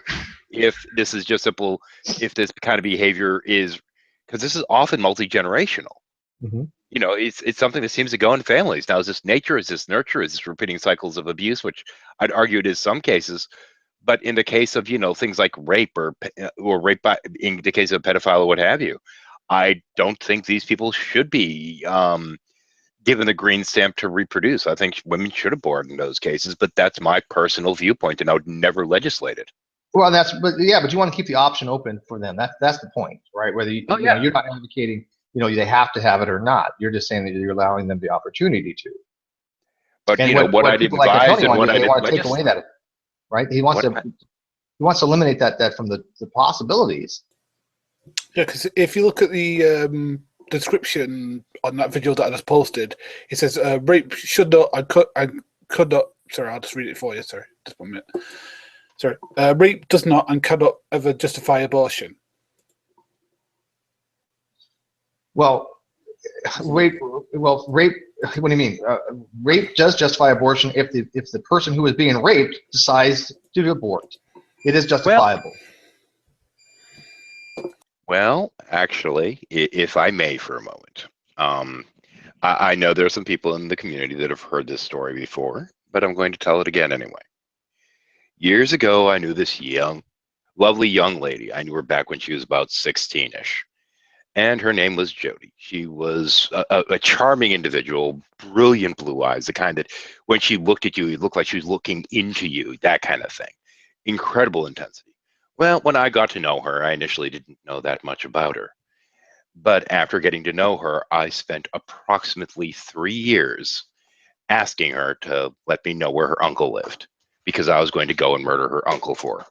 if this is just simple, if this kind of behavior is, because this is often multi-generational. Mm-hmm. It's something that seems to go in families. Now, is this nature? Is this nurture? Is this repeating cycles of abuse? Which I'd argue it is some cases. But in the case of, things like rape or rape in the case of a pedophile or what have you, I don't think these people should be given the green stamp to reproduce. I think women should abort in those cases, but that's my personal viewpoint, and I would never legislate it. Well, but you want to keep the option open for them. That's the point, right? Whether you're not advocating, they have to have it or not. You're just saying that you're allowing them the opportunity to. But what I'd advise and what I'd want to take away that. Right, he wants to eliminate that from the possibilities. Yeah, because if you look at the description on that video that I just posted, it says rape should not and could not. Sorry, I'll just read it for you. Sorry, just 1 minute. Sorry, rape does not and cannot ever justify abortion. Well, rape What do you mean? Rape does justify abortion if the person who is being raped decides to abort. It is justifiable. Well, actually, if I may for a moment, I know there are some people in the community that have heard this story before, but I'm going to tell it again anyway. Years ago, I knew this lovely young lady. I knew her back when she was about 16-ish. And her name was Jody. She was a charming individual, brilliant blue eyes, the kind that when she looked at you, it looked like she was looking into you, that kind of thing. Incredible intensity. Well, when I got to know her, I initially didn't know that much about her. But after getting to know her, I spent approximately 3 years asking her to let me know where her uncle lived, because I was going to go and murder her uncle for her.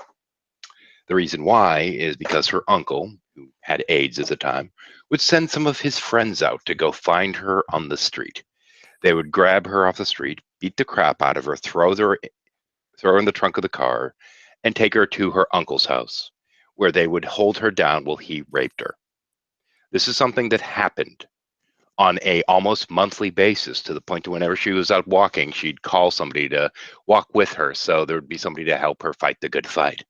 The reason why is because her uncle, who had AIDS at the time, would send some of his friends out to go find her on the street. They would grab her off the street, beat the crap out of her, throw her in the trunk of the car, and take her to her uncle's house, where they would hold her down while he raped her. This is something that happened on a almost monthly basis, to the point to whenever she was out walking, she'd call somebody to walk with her, so there would be somebody to help her fight the good fight.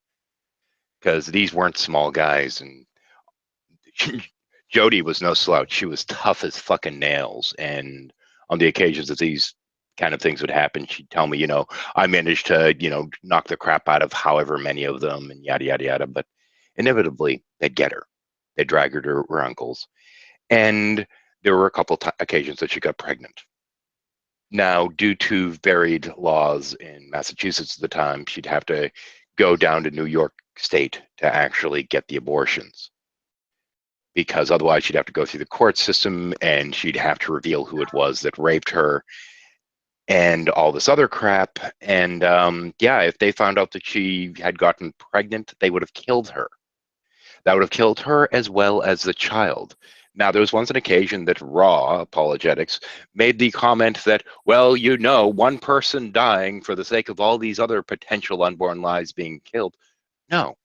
Because these weren't small guys, and Jody was no slouch. She was tough as fucking nails, and on the occasions that these kind of things would happen, she'd tell me, I managed to, knock the crap out of however many of them, and yada, yada, yada, but inevitably, they'd get her. They'd drag her to her uncle's, and there were a couple occasions that she got pregnant. Now, due to varied laws in Massachusetts at the time, she'd have to go down to New York State to actually get the abortions, because otherwise she'd have to go through the court system and she'd have to reveal who it was that raped her and all this other crap. And if they found out that she had gotten pregnant, they would have killed her. That would have killed her as well as the child. Now, there was once an occasion that Raw Apologetics made the comment that, well, one person dying for the sake of all these other potential unborn lives being killed. No,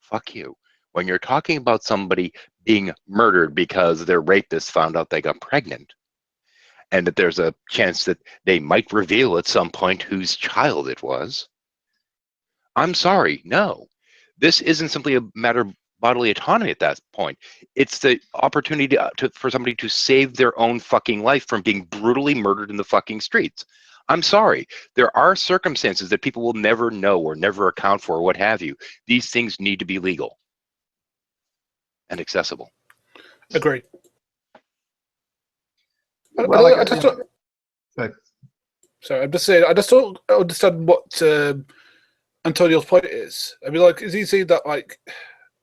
fuck you. When you're talking about somebody being murdered because their rapist found out they got pregnant, and that there's a chance that they might reveal at some point whose child it was, I'm sorry, no. This isn't simply a matter of bodily autonomy at that point. It's the opportunity for somebody to save their own fucking life from being brutally murdered in the fucking streets. I'm sorry. There are circumstances that people will never know or never account for, or what have you. These things need to be legal and accessible. Agreed. Well, I just don't understand what Antonio's point is. I mean, is he saying that,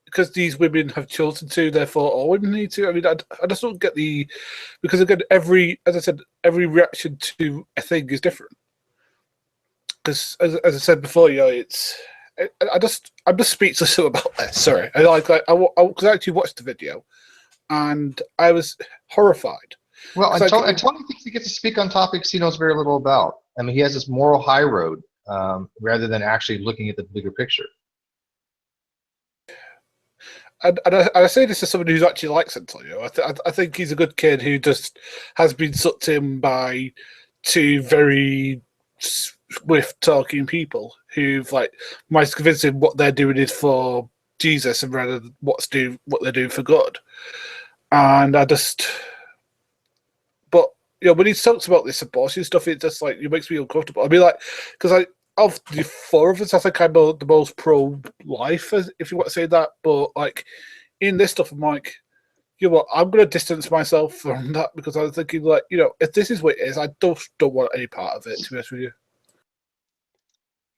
because these women have children too, therefore all women need to? I mean, I just don't get because again, as I said, every reaction to a thing is different. Because as I said before, I'm just speechless about this. Sorry, because I actually watched the video, and I was horrified. Well, Tony thinks he gets to speak on topics he knows very little about. I mean, he has this moral high road rather than actually looking at the bigger picture. And I say this as somebody who actually likes Antonio. I think he's a good kid who just has been sucked in by two very swift-talking people who've might convince him what they're doing is for Jesus and rather than what they're doing for God. And when he talks about this abortion stuff, it just it makes me uncomfortable. I mean, because of the four of us, I think I'm the most pro-life, if you want to say that. But in this stuff, I'm I'm going to distance myself from that, because I was thinking if this is what it is, I don't want any part of it, to be honest with you.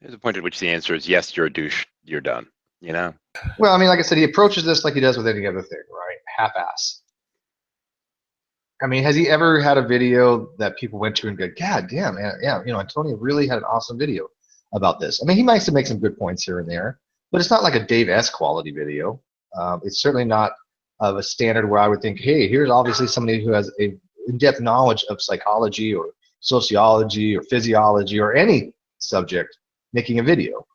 There's a point at which the answer is yes, you're a douche, you're done. Well, I mean, like I said, he approaches this like he does with any other thing, right? Half-ass. I mean, has he ever had a video that people went to and go, God damn, man, yeah, Antonio really had an awesome video about this. I mean, he might make some good points here and there, but it's not like a Dave S. quality video. It's certainly not of a standard where I would think, hey, here's obviously somebody who has a in-depth knowledge of psychology or sociology or physiology or any subject making a video.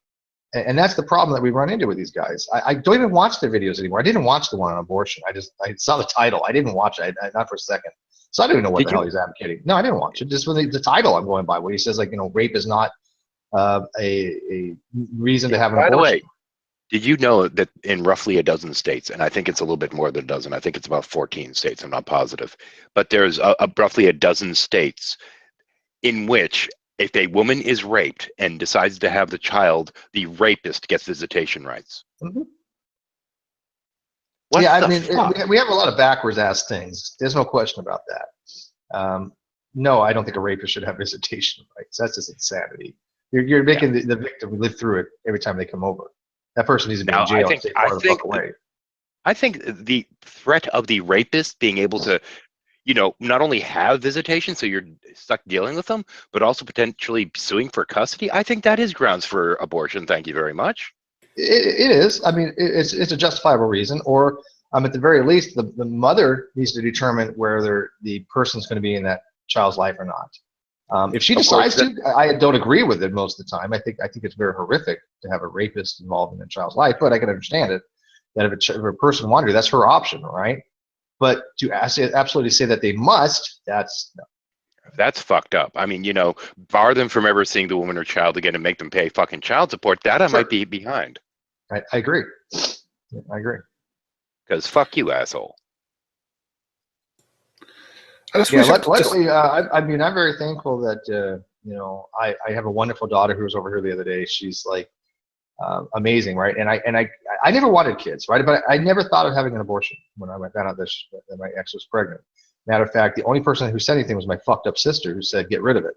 And that's the problem that we run into with these guys. I don't even watch their videos anymore. I didn't watch the one on abortion. I saw the title. I didn't watch it, not for a second. So I don't even know what Did the you? hell he's advocating. No, I didn't watch it. Just with the title I'm going by, where he says, like, rape is not a reason to have an By the abortion. way, did you know that in roughly a dozen states, and I think it's a little bit more than a dozen, I think it's about 14 states, I'm not positive, but there's roughly a dozen states in which if a woman is raped and decides to have the child, the rapist gets visitation rights. Mm-hmm. What Yeah, I the mean, fuck? we have a lot of backwards ass things. There's no question about that. No, I don't think a rapist should have visitation rights. That's just insanity. You're Yeah. making the victim live through it every time they come over. That person needs to be Now, in jail and stay far the fuck away. I think the threat of the rapist being able to, not only have visitation, so you're stuck dealing with them, but also potentially suing for custody. I think that is grounds for abortion. Thank you very much. It is. I mean, it's a justifiable reason. Or at the very least, the mother needs to determine whether the person's going to be in that child's life or not. If she decides to, I don't agree with it most of the time. I think it's very horrific to have a rapist involved in a child's life, but I can understand it. That if a person wanted to, that's her option, right? But to absolutely say that they must, that's fucked up. I mean, bar them from ever seeing the woman or child again and make them pay fucking child support. That I might be behind. I agree. I agree. Because fuck you, asshole. Yeah, luckily, I mean, I'm very thankful that I have a wonderful daughter who was over here the other day. She's like amazing, right? And I never wanted kids, right? But I never thought of having an abortion when I found out that my ex was pregnant. Matter of fact, the only person who said anything was my fucked up sister, who said get rid of it,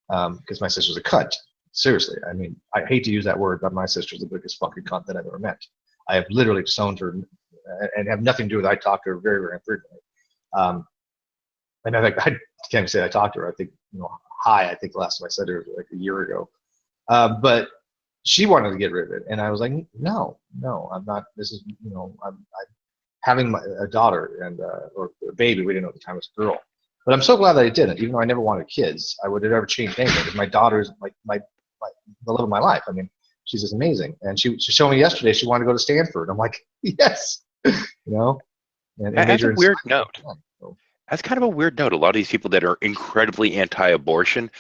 because my sister's a cunt. Seriously, I mean, I hate to use that word, but my sister's the biggest fucking cunt that I've ever met. I have literally disowned her and have nothing to do with it. I talk to her very, very infrequently. And I can't even say I talked to her. I think, hi, I think the last time I said to her was like a year ago. But she wanted to get rid of it. And I was like, no, I'm not. This is, I'm having a daughter and or a baby. We didn't know at the time it was a girl. But I'm so glad that I didn't. Even though I never wanted kids, I would have never changed anything. Because my daughter's like the love of my life. I mean, she's just amazing. And she showed me yesterday she wanted to go to Stanford. I'm like, yes, And That's a weird note. So. That's kind of a weird note. A lot of these people that are incredibly anti-abortion,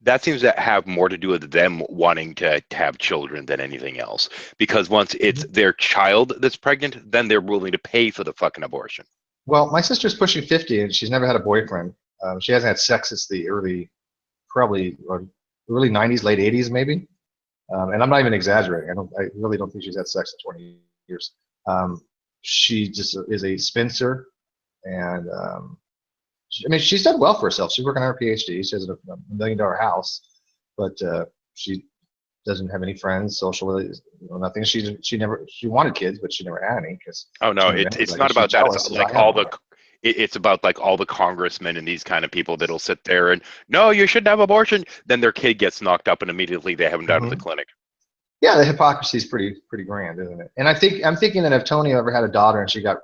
that seems to have more to do with them wanting to have children than anything else. Because once it's their child that's pregnant, then they're willing to pay for the fucking abortion. Well, my sister's pushing 50 and she's never had a boyfriend. She hasn't had sex since the early 90s, late 80s maybe. And I'm not even exaggerating. I really don't think she's had sex in 20 years. She just is a spinster, and she's done well for herself. She's working on her PhD. She has a $1 million house, but she doesn't have any friends, socially, nothing. She wanted kids, but she never had any. Oh no, it's not about that. It's like it's about like all the congressmen and these kind of people that'll sit there and no, you shouldn't have abortion. Then their kid gets knocked up and immediately they have them down to the clinic. Yeah, the hypocrisy is pretty grand, isn't it? And I'm thinking that if Tony ever had a daughter and she got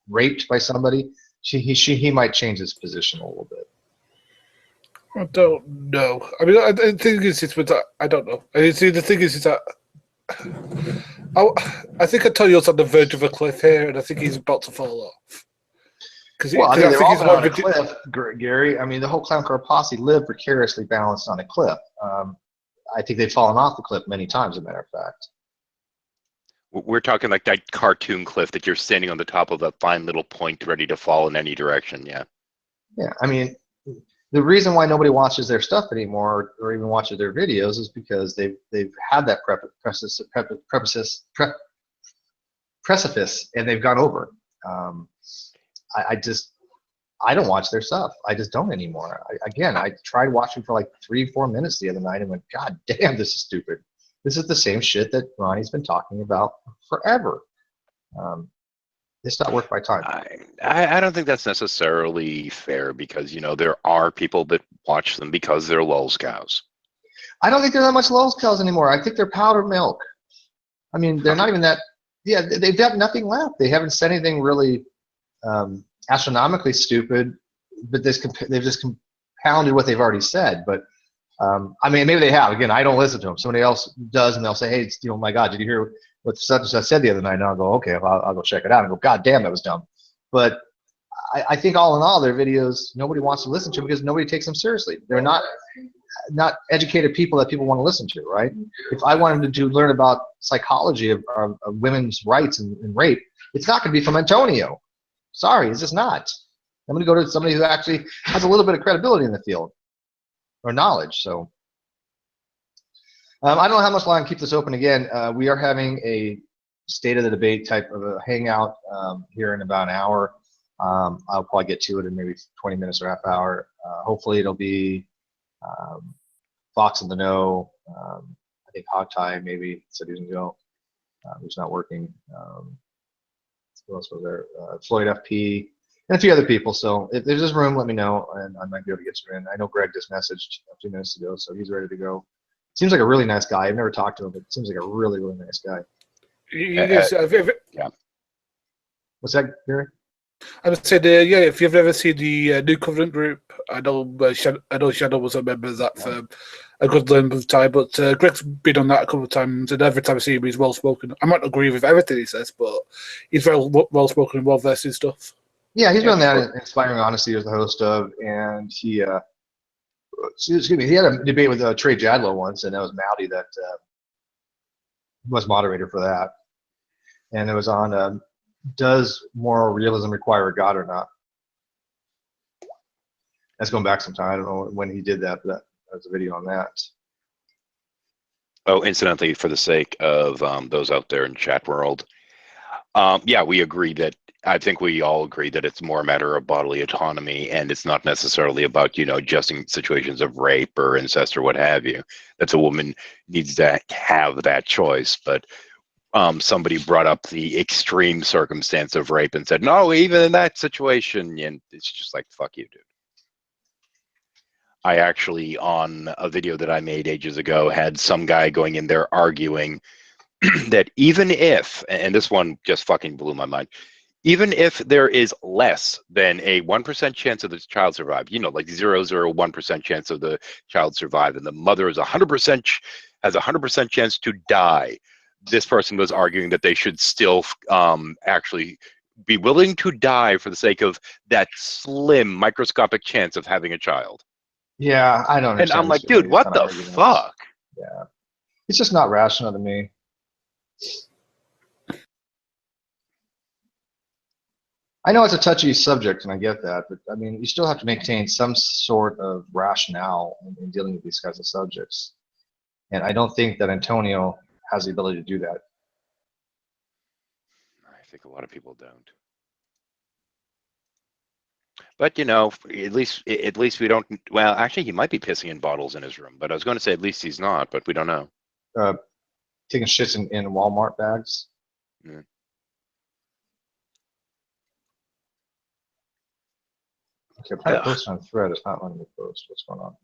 raped by somebody, he might change his position a little bit. I don't know. I mean, the thing is, it's with that. I don't know. I see. The thing is that I think Antonio's on the verge of a cliff here, and I think he's about to fall off. They're all on a cliff, Gary. I mean, the whole Clown Car posse lived precariously balanced on a cliff. I think they've fallen off the cliff many times, as a matter of fact. We're talking like that cartoon cliff that you're standing on the top of a fine little point ready to fall in any direction, yeah. Yeah, I mean, the reason why nobody watches their stuff anymore or even watches their videos is because they've had that precipice and they've gone over. I don't watch their stuff. I just don't anymore. I tried watching for like 3-4 minutes the other night and went, God damn, this is stupid. This is the same shit that Ronnie's been talking about forever. It's not worth my time. I don't think that's necessarily fair because, there are people that watch them because they're lulz cows. I don't think they're that much lulz cows anymore. I think they're powdered milk. I mean, they're not even that. Yeah, they've got nothing left. They haven't said anything really astronomically stupid, but they've just compounded what they've already said. But I mean, maybe they have. Again, I don't listen to them. Somebody else does, and they'll say, "Hey, my God, did you hear what such and such said the other night?" And I'll go, "Okay, I'll go check it out." And go, "God damn, that was dumb." But I think all in all, their videos nobody wants to listen to because nobody takes them seriously. They're not educated people that people want to listen to, right? If I wanted to learn about psychology of women's rights and rape, it's not going to be from Antonio. Sorry, it's just not. I'm going to go to somebody who actually has a little bit of credibility in the field or knowledge. So I don't know how much longer I can keep this open. Again, we are having a state of the debate type of a hangout here in about an hour. I'll probably get to it in maybe 20 minutes or half hour. Hopefully it'll be Fox in the Know. I think Hog Tie maybe said he didn't go. He's not working. Who else was there? Floyd FP and a few other people. So if there's this room, let me know, and I might be able to get you in. I know Greg just messaged a few minutes ago, so he's ready to go. Seems like a really nice guy. I've never talked to him, but seems like a really, really nice guy. Yeah. What's that, Gary? I would say, yeah, if you've ever seen the New Covenant group, I know Shadow was a member of that for a good length of time, but Greg's been on that a couple of times, and every time I see him, he's well spoken. I might not agree with everything he says, but he's very well spoken and well versed in stuff. Yeah, he's been on that Inspiring Honesty as the host of, and he, excuse me, he had a debate with Trey Jadlow once, and that was Mowdy that was moderator for that, and it was on. Does moral realism require a God or not? That's going back some time. I don't know when he did that, but that was a video on that. Oh, incidentally, for the sake of those out there in chat world, yeah, we agree that, I think we all agree that it's more a matter of bodily autonomy, and it's not necessarily about, just in situations of rape or incest or what have you. That's a woman needs to have that choice, but somebody brought up the extreme circumstance of rape and said, no, even in that situation, and it's just like, fuck you, dude. I actually, on a video that I made ages ago, had some guy going in there arguing that even if, and this one just fucking blew my mind, even if there is less than a 1% chance of the child survive, like 0.01% chance of the child survive, and the mother is 100% has a 100% chance to die, this person was arguing that they should still actually be willing to die for the sake of that slim microscopic chance of having a child. Yeah, I don't understand. And I'm like, dude, what the fuck? Yeah, it's just not rational to me. I know it's a touchy subject, and I get that, but I mean, you still have to maintain some sort of rationale in dealing with these kinds of subjects. And I don't think that Antonio has the ability to do that. I think a lot of people don't. But at least we don't. Well, actually, he might be pissing in bottles in his room. But I was going to say at least he's not. But we don't know. Taking shits in Walmart bags. Yeah. Okay, I'm trying to post on thread. It's not letting me post. What's going on?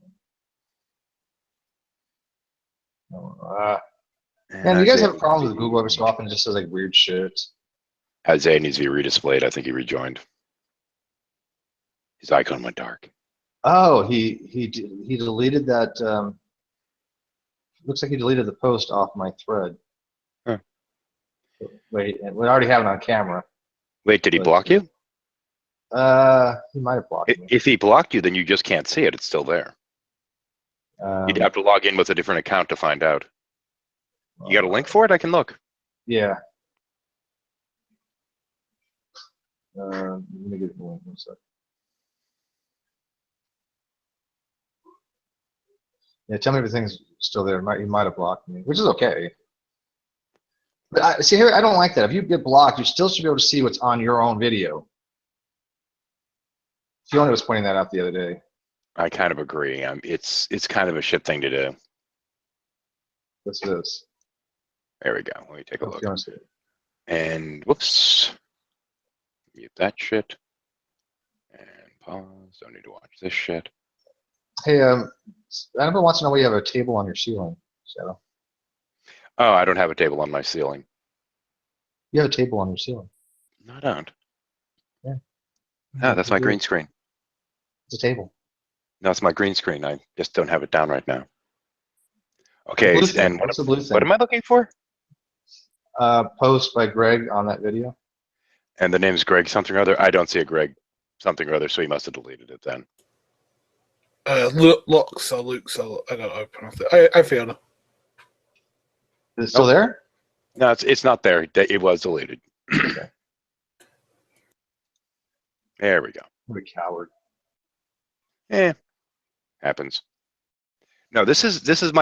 Man, you guys have problems with Google every so often? It just says like weird shit. Isaiah needs to be redisplayed. I think he rejoined. His icon went dark. Oh, he deleted that. Looks like he deleted the post off my thread. Huh. Wait, we already have it on camera. Wait, did he block you? He might have blocked me. If he blocked you, then you just can't see it. It's still there. You'd have to log in with a different account to find out. You got a link for it? I can look. Yeah. Let me get the link one sec. Yeah, tell me if everything's still there. He might have blocked me, which is okay. But see here, I don't like that. If you get blocked, you still should be able to see what's on your own video. Fiona was pointing that out the other day. I kind of agree. It's kind of a shit thing to do. What's this? There we go. Let me take a look. Fiona's And whoops. Mute that shit. And pause. Don't need to watch this shit. Hey, anybody wants to know why you have a table on your ceiling, Shadow? Oh, I don't have a table on my ceiling. You have a table on your ceiling. No, I don't. Yeah. No, that's my green screen. It's a table. No, it's my green screen. I just don't have it down right now. Okay, and what's the blue thing? What am I looking for? Post by Greg on that video. And the name's Greg something or other. I don't see a Greg. something or other, so he must have deleted it then. Loucks or Loucks, or I don't know how to pronounce it. I Fiona. Is it still there? No, it's not there. It was deleted. Okay. There we go. What a coward. Happens. No, this is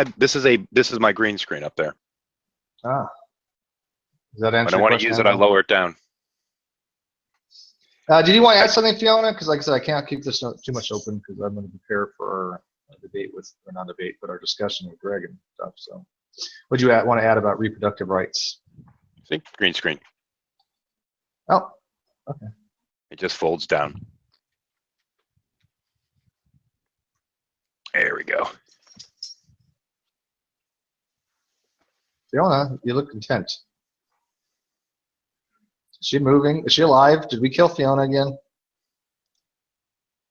my green screen up there. Ah. Does that answer When I your want to question, use it, I Anna? lower it down. Did you want to add something, Fiona? Because like I said, I can't keep this too much open because I'm going to prepare for our debate or not debate, but our discussion with Greg and stuff. So, what do you want to add about reproductive rights? See, green screen. Oh, okay. It just folds down. There we go. Fiona, you look content. Is she moving? Is she alive? Did we kill Fiona again?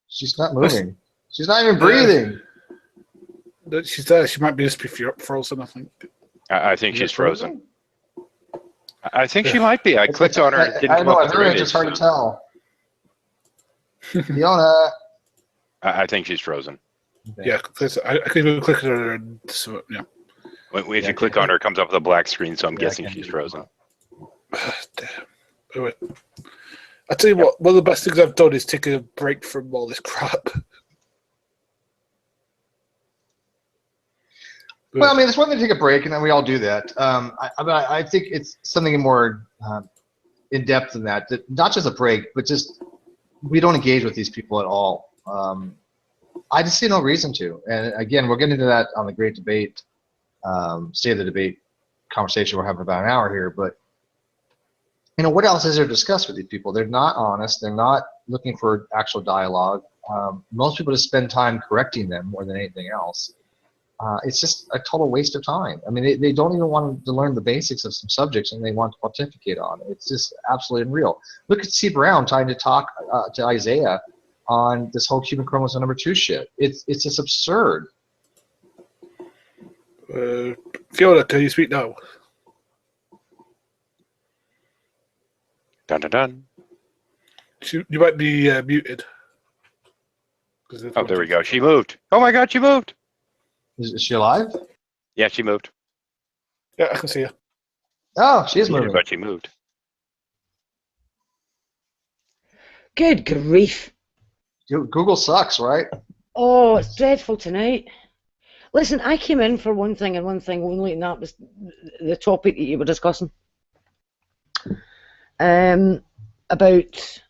She's not moving. She's not even breathing. She's there. She might be just be frozen, I think. I think she's frozen. I think she might be. I clicked on her. And it didn't I come know. up I with her really image, just hard to so tell. Fiona. I think she's frozen. Okay. Yeah, I can even click on her and so yeah. If you click on her, it comes up with a black screen, so I'm guessing she's frozen. Damn. Anyway. I tell you what, one of the best things I've done is take a break from all this crap. Well, I mean, it's one thing to take a break, and then we all do that. I think it's something more in depth than that. Not just a break, but just we don't engage with these people at all. I just see no reason to. And again, we'll get into that on the great debate, state of the debate conversation we're having about an hour here. But you know, what else is there to discuss with these people? They're not honest. They're not looking for actual dialogue. Most people just spend time correcting them more than anything else. It's just a total waste of time. I mean, they don't even want to learn the basics of some subjects, and they want to pontificate on it. It's just absolutely unreal. Look at C. Brown trying to talk to Isaiah on this whole human chromosome number 2 shit. It's just absurd. Fiona, can you speak now? Dun dun dun. You might be muted. Oh, there we go. She moved. Oh my God, she moved. Is she alive? Yeah, she moved. Yeah, I can see her. Oh, she is moving. But she moved. Good grief. Google sucks, right? Oh, it's dreadful tonight. Listen, I came in for one thing and one thing only, and that was the topic that you were discussing. About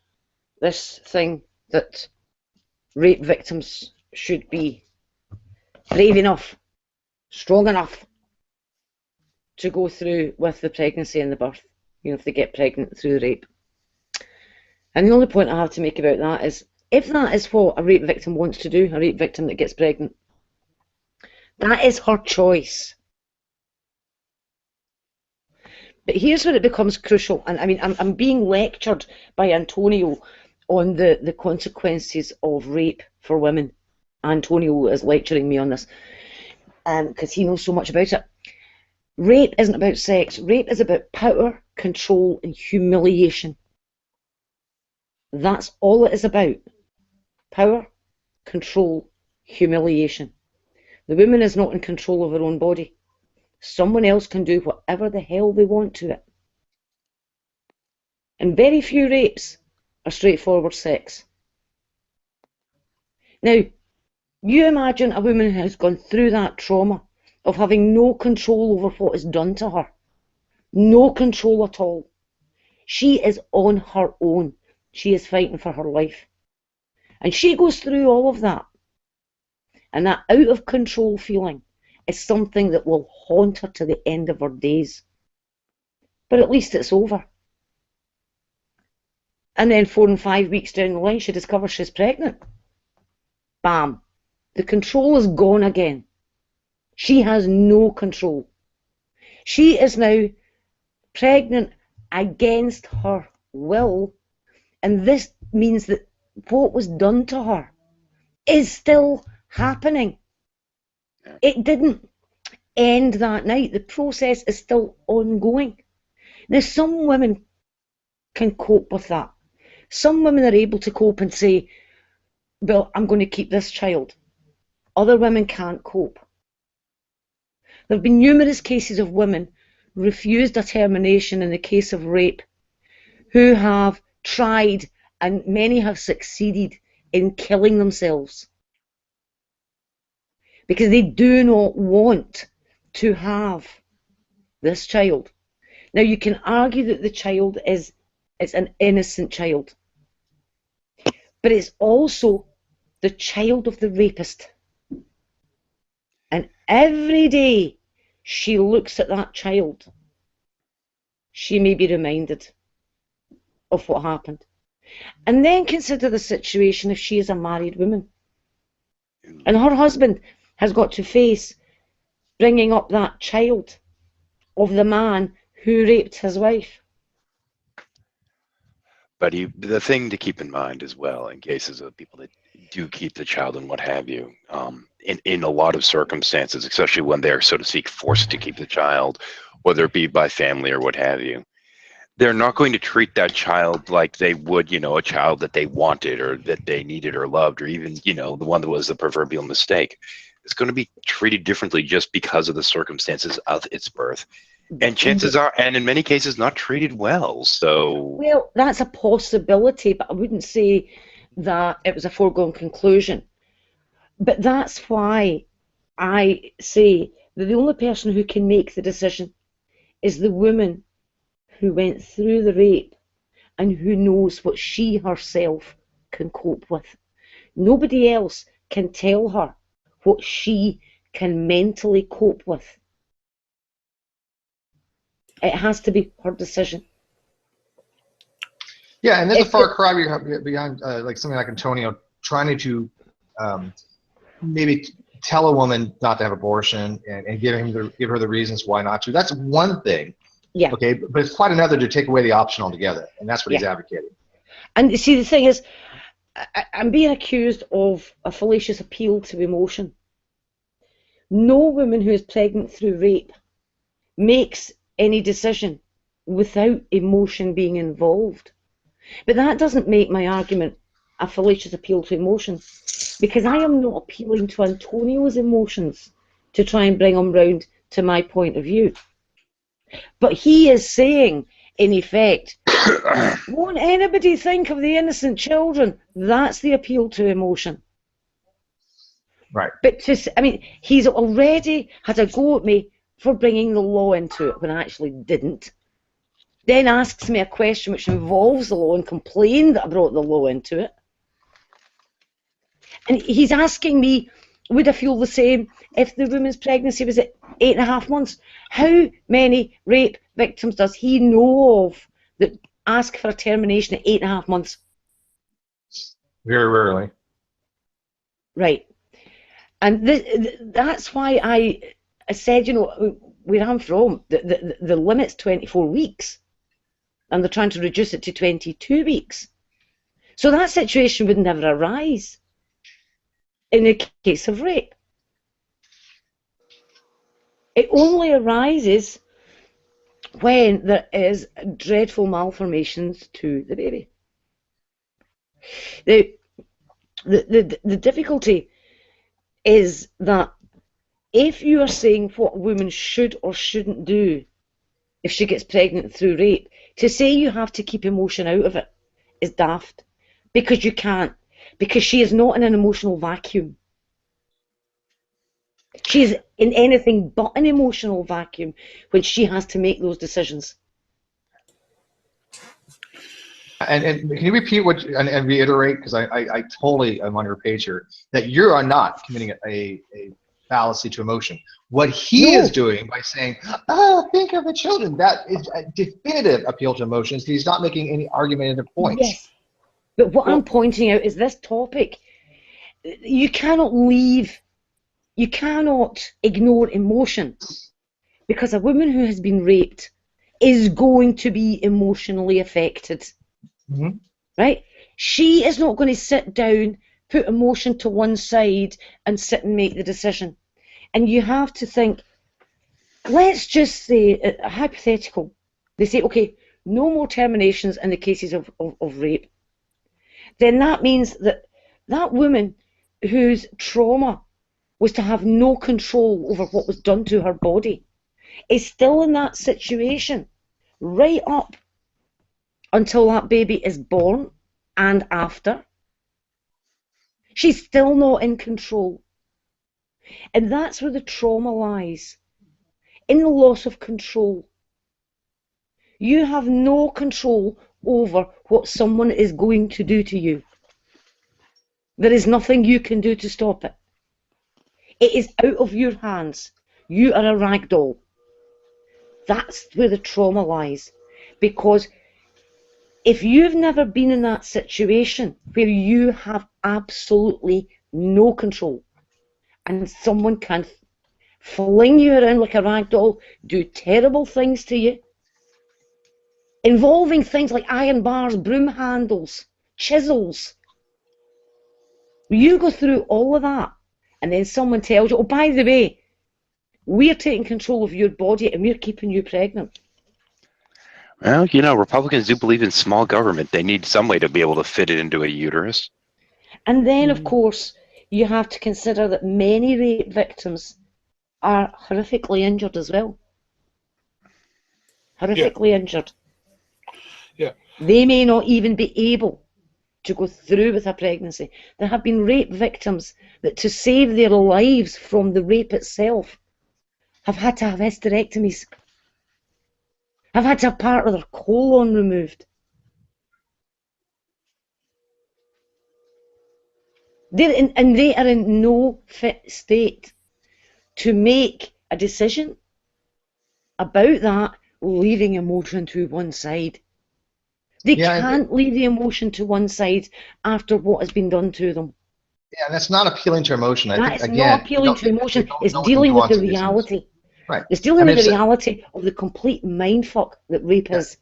this thing that rape victims should be brave enough, strong enough to go through with the pregnancy and the birth, you know, if they get pregnant through the rape. And the only point I have to make about that is, if that is what a rape victim wants to do, a rape victim that gets pregnant, that is her choice. But here's where it becomes crucial, and I mean, I'm being lectured by Antonio on the consequences of rape for women. Antonio is lecturing me on this because he knows so much about it. Rape isn't about sex. Rape is about power, control, and humiliation. That's all it is about. Power, control, humiliation. The woman is not in control of her own body. Someone else can do whatever the hell they want to it. And very few rapes are straightforward sex. Now, you imagine a woman who has gone through that trauma of having no control over what is done to her. No control at all. She is on her own. She is fighting for her life. And she goes through all of that. And that out of control feeling is something that will haunt her to the end of her days. But at least it's over. And then 4 and 5 weeks down the line, she discovers she's pregnant. Bam. The control is gone again. She has no control. She is now pregnant against her will, and this means that what was done to her is still happening. It didn't end that night. The process is still ongoing. Now, some women can cope with that. Some women are able to cope and say, well, I'm going to keep this child. Other women can't cope. There have been numerous cases of women refused a termination in the case of rape who have tried, and many have succeeded in killing themselves because they do not want to have this child. Now, you can argue that the child is an innocent child, but it's also the child of the rapist. And every day she looks at that child, she may be reminded of what happened. And then consider the situation if she is a married woman and her husband has got to face bringing up that child of the man who raped his wife. But the thing to keep in mind as well, in cases of people that do keep the child and what have you, in a lot of circumstances, especially when they're, so to speak, forced to keep the child, whether it be by family or what have you, they're not going to treat that child like they would, a child that they wanted or that they needed or loved, or even, the one that was the proverbial mistake. It's going to be treated differently just because of the circumstances of its birth. And chances are, and in many cases, not treated well. So, well, that's a possibility, but I wouldn't say that it was a foregone conclusion. But that's why I say that the only person who can make the decision is the woman who went through the rape and who knows what she herself can cope with. Nobody else can tell her what she can mentally cope with. It has to be her decision. Yeah, and there's a far cry beyond like something like Antonio trying to maybe tell a woman not to have abortion and give her the reasons why not to. That's one thing. Yeah. Okay, but it's quite another to take away the option altogether, and that's what he's advocating. And see, the thing is, I'm being accused of a fallacious appeal to emotion. No woman who is pregnant through rape makes any decision without emotion being involved. But that doesn't make my argument a fallacious appeal to emotion, because I am not appealing to Antonio's emotions to try and bring him round to my point of view. But he is saying, in effect, won't anybody think of the innocent children? That's the appeal to emotion. Right. But he's already had a go at me for bringing the law into it when I actually didn't. Then asks me a question which involves the law and complained that I brought the law into it. And he's asking me, would I feel the same if the woman's pregnancy was at 8.5 months? How many rape victims does he know of that ask for a termination at 8.5 months? Very rarely. Right. And that's why I said, where I'm from, the limit's 24 weeks. And they're trying to reduce it to 22 weeks. So that situation would never arise in the case of rape. It only arises when there is dreadful malformations to the baby. The difficulty is that if you are saying what a woman should or shouldn't do if she gets pregnant through rape, to say you have to keep emotion out of it is daft, because you can't, because she is not in an emotional vacuum. She is in anything but an emotional vacuum when she has to make those decisions. And can you repeat and reiterate, because I totally am on your page here, that you are not committing a fallacy to emotion. What he is doing by saying, think of the children, that is a definitive appeal to emotions. He's not making any argumentative points. Yes, but what I'm pointing out is this topic. You cannot ignore emotion, because a woman who has been raped is going to be emotionally affected. Mm-hmm. Right? She is not going to sit down, put emotion to one side and sit and make the decision. And you have to think, let's just say, a hypothetical, they say, okay, no more terminations in the cases of rape. then that means that that woman whose trauma was to have no control over what was done to her body is still in that situation right up until that baby is born and after. She's still not in control. And that's where the trauma lies, in the loss of control. You have no control over what someone is going to do to you. There is nothing you can do to stop it. It is out of your hands. You are a rag doll. That's where the trauma lies. Because if you've never been in that situation where you have absolutely no control and someone can fling you around like a rag doll, do terrible things to you, involving things like iron bars, broom handles, chisels. You go through all of that, and then someone tells you, oh, by the way, we're taking control of your body and we're keeping you pregnant. Well, you know, Republicans do believe in small government. They need some way to be able to fit it into a uterus. And then, of course, you have to consider that many rape victims are horrifically injured as well. Horrifically injured. Yeah. They may not even be able to go through with a pregnancy. There have been rape victims that, to save their lives from the rape itself, have had to have hysterectomies, have had to have part of their colon removed. And they are in no fit state to make a decision about that, leaving emotion to one side. They can't leave the emotion to one side after what has been done to them. Yeah, that's not appealing to emotion. I think, That's again, not appealing to emotion. It's dealing with the reality. Right. It's dealing with the reality of the complete mindfuck that rape is.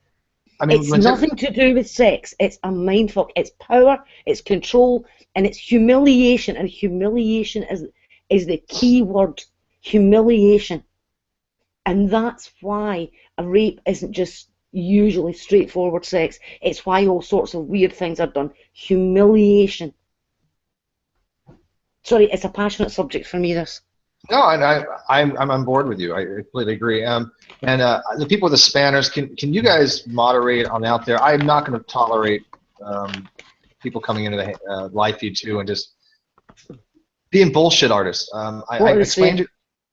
I mean, it's nothing to do with sex. It's a mindfuck. It's power, it's control, and it's humiliation. And humiliation is the key word. Humiliation. And that's why a rape isn't just usually straightforward sex. It's why all sorts of weird things are done. Humiliation. Sorry, it's a passionate subject for me, this. No, and I'm on board with you. I completely agree. And the people with the spanners, can you guys moderate on out there? I'm not going to tolerate people coming into the live feed too and just being bullshit artists. I explained it.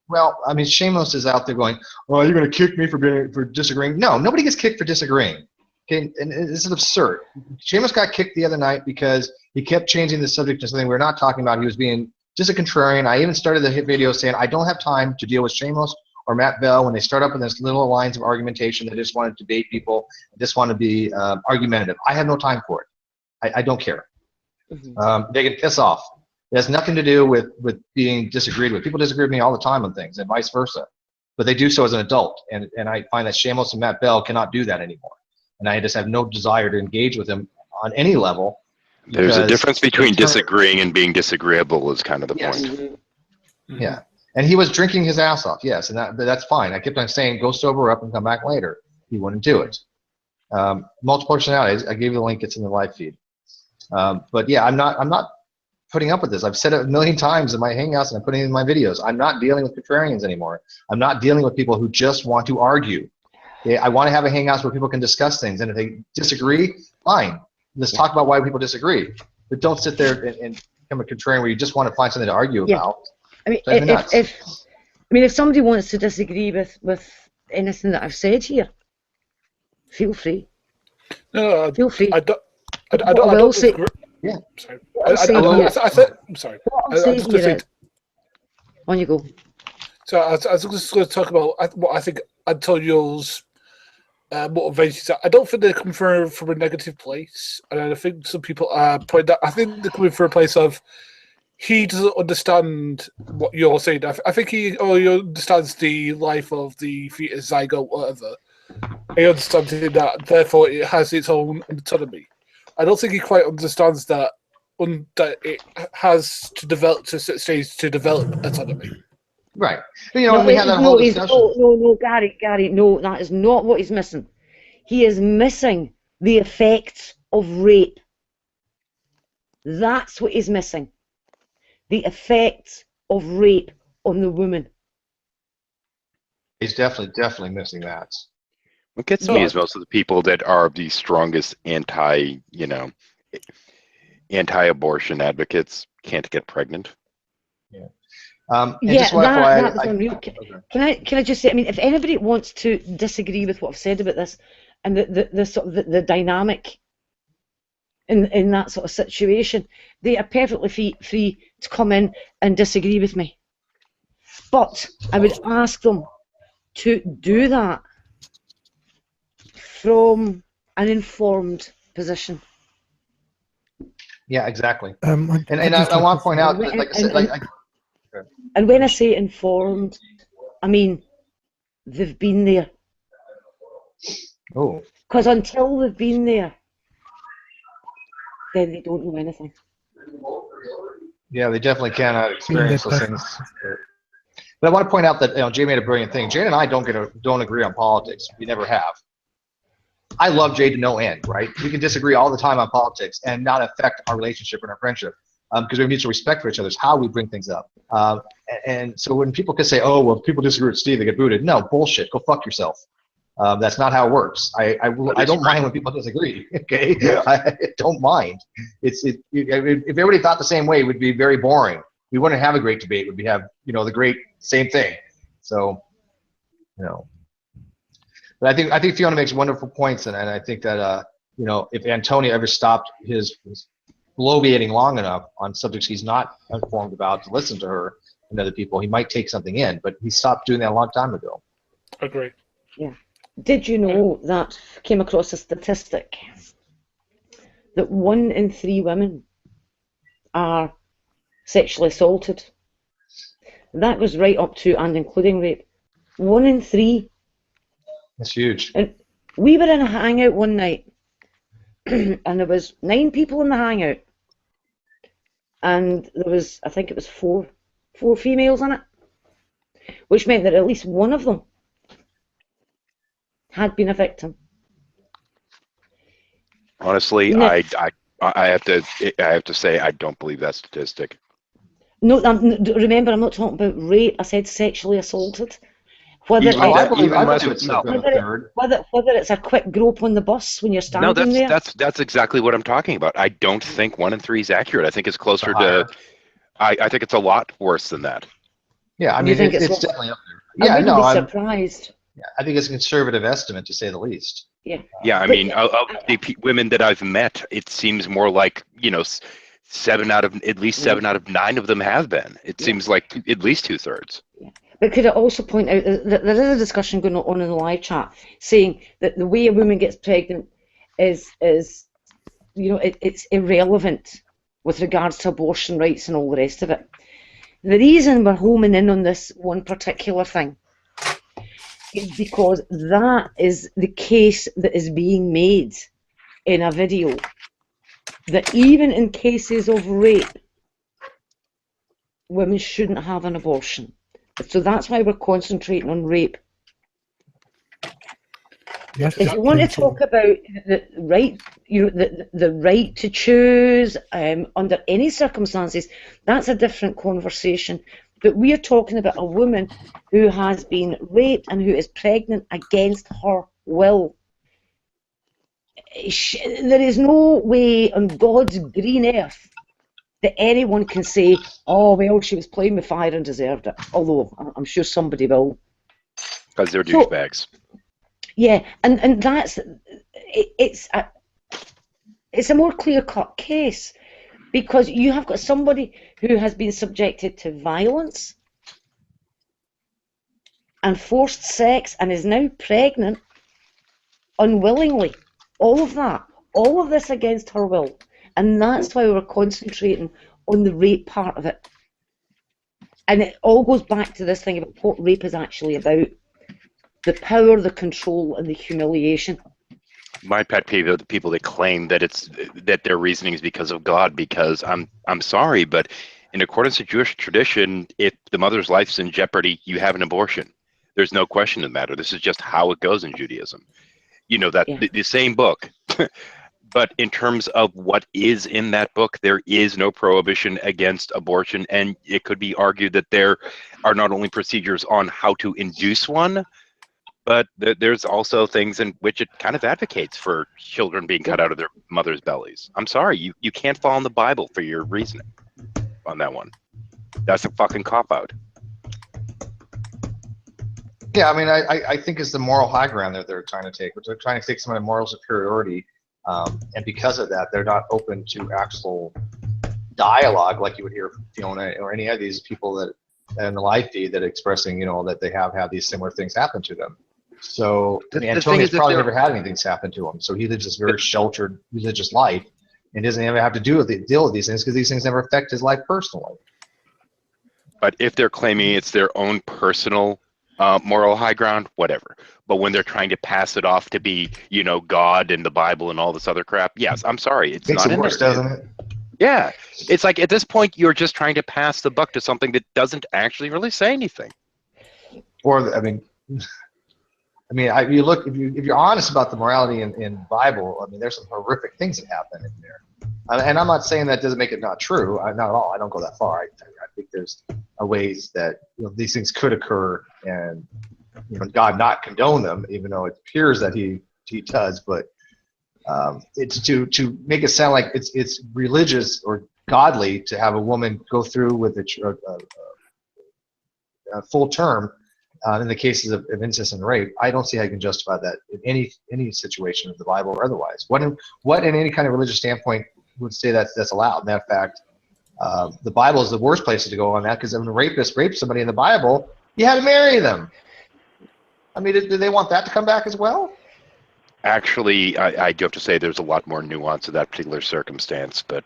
Well, I mean, Shameless is out there going, "Oh, you're going to kick me for disagreeing." No, nobody gets kicked for disagreeing. Okay, and this is absurd. Shameless got kicked the other night because he kept changing the subject to something we're not talking about. He was being just a contrarian. I even started the hit video saying I don't have time to deal with Shameless or Matt Bell when they start up in this little lines of argumentation. They just want to debate people, just want to be argumentative. I have no time for it. I don't care. They can piss off. It has nothing to do with being disagreed with. People disagree with me all the time on things, and vice versa. But they do so as an adult, and I find that Shameless and Matt Bell cannot do that anymore. And I just have no desire to engage with them on any level. There's a difference between disagreeing and being disagreeable is kind of the point. Yeah, and he was drinking his ass off, yes, and that's fine. I kept on saying, go sober up and come back later. He wouldn't do it. Multiple personalities, I gave you the link, it's in the live feed. But yeah, I'm not putting up with this. I've said it a million times in my hangouts and I'm putting it in my videos. I'm not dealing with contrarians anymore. I'm not dealing with people who just want to argue. Okay? I want to have a hangouts where people can discuss things, and if they disagree, fine. Let's talk about why people disagree. But don't sit there and become a contrarian where you just want to find something to argue about. I mean, if somebody wants to disagree with anything that I've said here, feel free. No, feel free. I don't disagree. Yeah. Sorry. I'm sorry. On you go. So I was just going to talk about what I think Antonio's motivations. I don't think they're coming from a negative place, and I think some people point that. I think they're coming from a place of he doesn't understand what you're saying. I think he understands the life of the fetus, zygote, whatever. He understands that, therefore it has its own autonomy. I don't think he quite understands that it has to develop to a certain stage to develop autonomy. Right. But, you know, we had that whole discussion. No, Gary, no, that is not what he's missing. He is missing the effects of rape. That's what is missing. The effects of rape on the woman. He's definitely missing that. What gets me is most of the people that are the strongest anti-abortion advocates can't get pregnant. Yeah. Yeah, that was unreal. Can I just say? I mean, if anybody wants to disagree with what I've said about this, and the sort of the dynamic in that sort of situation, they are perfectly free to come in and disagree with me. But I would ask them to do that from an informed position. Yeah, exactly. I want to point out that, like I said, and when I say informed, I mean they've been there. Oh. Because until they've been there, then they don't know anything. Yeah, they definitely cannot experience those things. But I want to point out that Jay made a brilliant thing. Jay and I don't agree on politics. We never have. I love Jay to no end, right? We can disagree all the time on politics and not affect our relationship and our friendship because we have mutual respect for each other. It's how we bring things up. And so when people can say, oh, well, if people disagree with Steve, they get booted. No, bullshit. Go fuck yourself. That's not how it works. I don't mind when people disagree. Okay, I don't mind. If everybody thought the same way, it would be very boring. We wouldn't have a great debate. We'd have the great same thing. So, but I think Fiona makes wonderful points, and I think that if Antonio ever stopped his bloviating long enough on subjects he's not informed about to listen to her and other people, he might take something in. But he stopped doing that a long time ago. Agree. Yeah. Did you know that came across a statistic that 1 in 3 women are sexually assaulted? That goes right up to and including rape. 1 in 3. That's huge. And we were in a hangout one night, and there was 9 people in the hangout, and there was, I think it was 4 females in it, which meant that at least one of them had been a victim. Honestly, No. I have to say I don't believe that statistic. No, remember, I'm not talking about rape. I said sexually assaulted. Whether I believe it's a quick grope on the bus when you're standing there. That's exactly what I'm talking about. I don't think 1 in 3 is accurate. I think it's closer to. I think it's a lot worse than that. Yeah, I mean, it's definitely up there. I wouldn't be surprised. Yeah, I think it's a conservative estimate, to say the least. Yeah. Yeah, I mean, of the women that I've met, it seems more like 7 out of 9 of them have been. It seems like at least 2/3. Yeah. But could I also point out that there is a discussion going on in the live chat saying that the way a woman gets pregnant is it's irrelevant with regards to abortion rights and all the rest of it. The reason we're homing in on this one particular thing is because that is the case that is being made in a video, that even in cases of rape, women shouldn't have an abortion. So that's why we're concentrating on rape. Yes, if you want to talk about the right, the right to choose under any circumstances, that's a different conversation. But we are talking about a woman who has been raped and who is pregnant against her will. There is no way on God's green earth that anyone can say, oh, well, she was playing with fire and deserved it. Although I'm sure somebody will. Because they're douchebags. Yeah, and that's it's a more clear-cut case, because you have got somebody who has been subjected to violence and forced sex and is now pregnant unwillingly. All of this against her will. And that's why we're concentrating on the rape part of it. And it all goes back to this thing about what rape is actually about. The power, the control, and the humiliation. My pet peeve are the people that claim that their reasoning is because of God. Because I'm sorry, but in accordance with Jewish tradition, if the mother's life's in jeopardy, you have an abortion. There's no question in the matter. This is just how it goes in Judaism. The same book, But in terms of what is in that book, there is no prohibition against abortion, and it could be argued that there are not only procedures on how to induce one, but there's also things in which it kind of advocates for children being cut out of their mother's bellies. I'm sorry, you can't fall on the Bible for your reasoning on that one. That's a fucking cop-out. Yeah, I mean, I think it's the moral high ground that they're trying to take. They're trying to take some of the moral superiority, and because of that, they're not open to actual dialogue like you would hear from Fiona or any of these people that in the live feed that are expressing, that they have had these similar things happen to them. So I mean, Antonia's probably never had anything happen to him, so he lives this very sheltered religious life and doesn't ever have to deal with these things because these things never affect his life personally. But if they're claiming it's their own personal moral high ground, whatever. But when they're trying to pass it off to be, God and the Bible and all this other crap, yes, I'm sorry, it's Makes not it worse, doesn't it? Yeah, it's like at this point you're just trying to pass the buck to something that doesn't actually really say anything. Or you look if you're honest about the morality in Bible. I mean, there's some horrific things that happen in there, and I'm not saying that doesn't make it not true. Not at all. I don't go that far. I think there's ways that these things could occur, and God not condone them, even though it appears that He does. But it's to make it sound like it's religious or godly to have a woman go through with a full term. In the cases of incest and rape, I don't see how you can justify that in any situation of the Bible or otherwise. What in any kind of religious standpoint would say that's allowed? In that fact, the Bible is the worst place to go on that, because when a rapist raped somebody in the Bible, you had to marry them. I mean, do they want that to come back as well? Actually, I do have to say there's a lot more nuance to that particular circumstance, but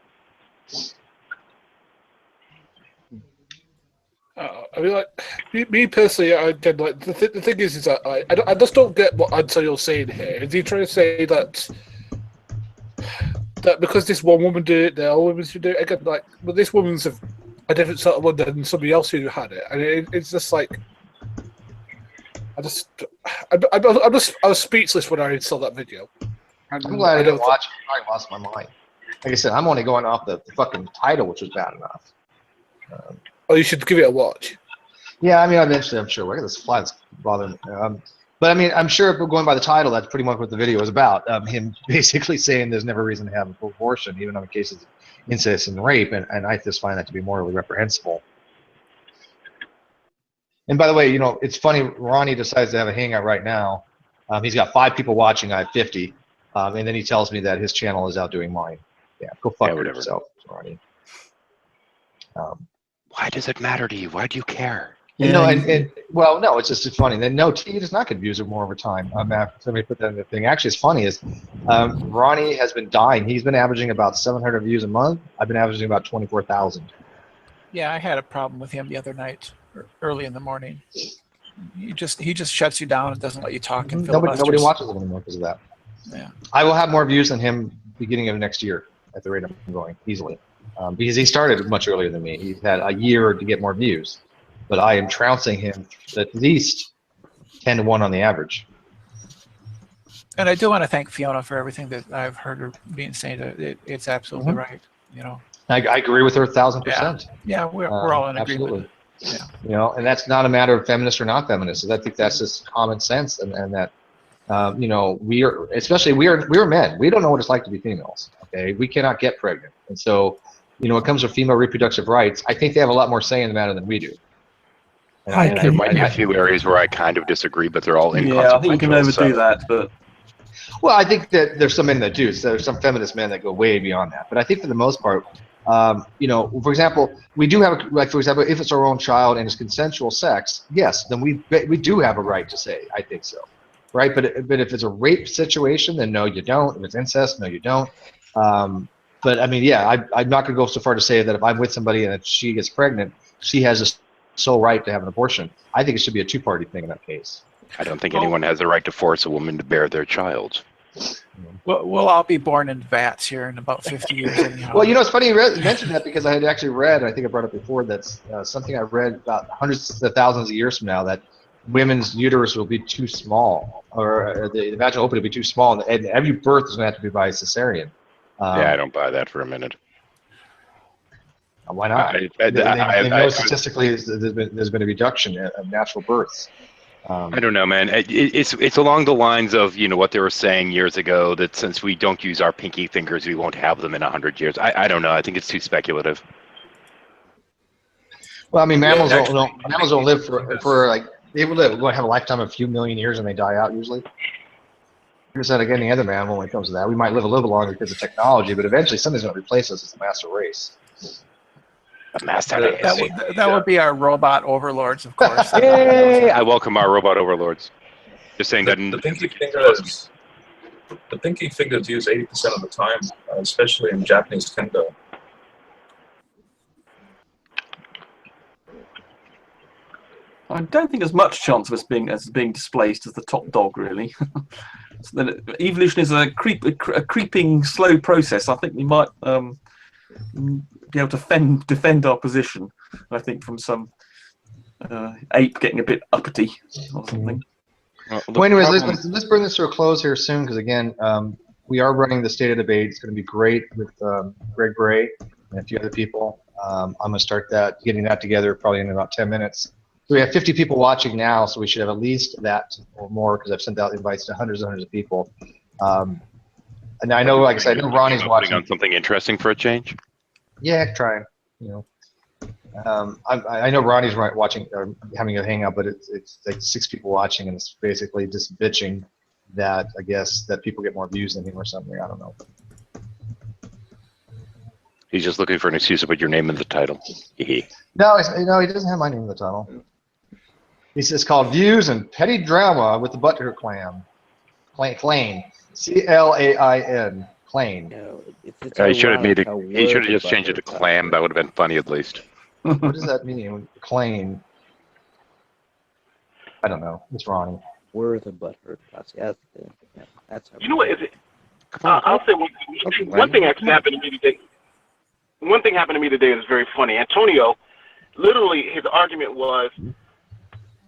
I mean, like me personally, again, like the thing is that I just don't get what Antonio's saying here. Is he trying to say that because this one woman did it, all women should do it again? Like, but this woman's a different sort of one than somebody else who had it, and it's just like I was speechless when I saw that video. And I'm glad I didn't watch it. I lost my mind. Like I said, I'm only going off the fucking title, which was bad enough. Oh, you should give it a watch. Yeah, I mean, eventually, I'm sure. Look at this fly that's bothering me. But I mean, I'm sure if we're going by the title, that's pretty much what the video is about. Him basically saying there's never reason to have an abortion, even on the cases of incest and rape, and I just find that to be morally reprehensible. And by the way, it's funny, Ronnie decides to have a hangout right now. He's got 5 people watching, I have 50. And then he tells me that his channel is outdoing mine. Yeah, go fuck yourself, Ronnie. Why does it matter to you? Why do you care? Yeah. Well, no, it's just funny. Then no, he does not get views more over time. Somebody put that in the thing. Actually, it's funny is Ronnie has been dying. He's been averaging about 700 views a month. I've been averaging about 24,000. Yeah, I had a problem with him the other night, early in the morning. He just shuts you down and doesn't let you talk. And nobody watches him anymore because of that. Yeah. I will have more views than him beginning of next year at the rate I'm going easily. Because he started much earlier than me. He's had a year to get more views, but I am trouncing him at least 10 to 1 on the average. And I do want to thank Fiona for everything that I've heard her being saying. It's absolutely right. I agree with her 1,000%. Yeah, we're all in agreement. Absolutely. Yeah. And that's not a matter of feminist or not feminist. I think that's just common sense, and that we are men. We don't know what it's like to be females. Okay, we cannot get pregnant, and so. When it comes to female reproductive rights, I think they have a lot more say in the matter than we do. There might be a few areas where I kind of disagree, but they're all inconsequential. Yeah, I think you can overdo that, but... Well, I think that there's some men that do. So there's some feminist men that go way beyond that. But I think for the most part, for example, we do have, for example, if it's our own child and it's consensual sex, yes, then we do have a right to say, I think so. Right? But if it's a rape situation, then no, you don't. If it's incest, no, you don't. But I mean, yeah, I'm not going to go so far to say that if I'm with somebody and if she gets pregnant, she has a sole right to have an abortion. I think it should be a two-party thing in that case. I don't think anyone has the right to force a woman to bear their child. We'll all be born in vats here in about 50 years. Anyhow. Well, it's funny you mentioned that because I had actually read, I think I brought it before, that's something I read about hundreds of thousands of years from now, that women's uterus will be too small, or the vaginal opening will be too small, and every birth is going to have to be by a cesarean. Yeah, I don't buy that for a minute. Why not? They know statistically there's been a reduction of natural births. I don't know, man. It's along the lines of what they were saying years ago, that since we don't use our pinky fingers, we won't have them in 100 years. I don't know. I think it's too speculative. Well, I mean, mammals don't live for like they will live. We'll have a lifetime of a few million years and they die out usually. Like I said, like any other mammal, when it comes to that, we might live a little longer because of technology, but eventually something's going to replace us as the master race. The master race. That would be our robot overlords, of course. Yay! I welcome our robot overlords. Just saying that. The pinky fingers used 80% of the time, especially in Japanese kendo. I don't think there's much chance of us being displaced as the top dog, really. So that evolution is a creeping, slow process. I think we might be able to defend our position. I think from some ape getting a bit uppity or something. Well, anyways, let's bring this to a close here soon, because again, we are running the state of debate. It's going to be great with Greg Bray and a few other people. I'm going to start getting that together probably in about 10 minutes. So we have 50 people watching now, so we should have at least that or more, because I've sent out invites to hundreds and hundreds of people. And I know, like I said, I know Ronnie's watching. On something interesting for a change. Yeah, trying. I know Ronnie's watching, having a hangout, but it's like 6 people watching, and it's basically just bitching that I guess that people get more views than him or something. I don't know. He's just looking for an excuse to put your name in the title. No, he doesn't have my name in the title. It's called Views and Petty Drama with the Butthurt Clan. Clain. C-L-A-I-N. Clain. No, He should have just changed it to clam. That would have been funny at least. What does that mean? Clain. I don't know. It's Ronnie. We're the butthurt. That's how. You know what? Is it? I'll say one thing actually happened to me today. One thing happened to me today that's very funny. Antonio, literally, his argument was,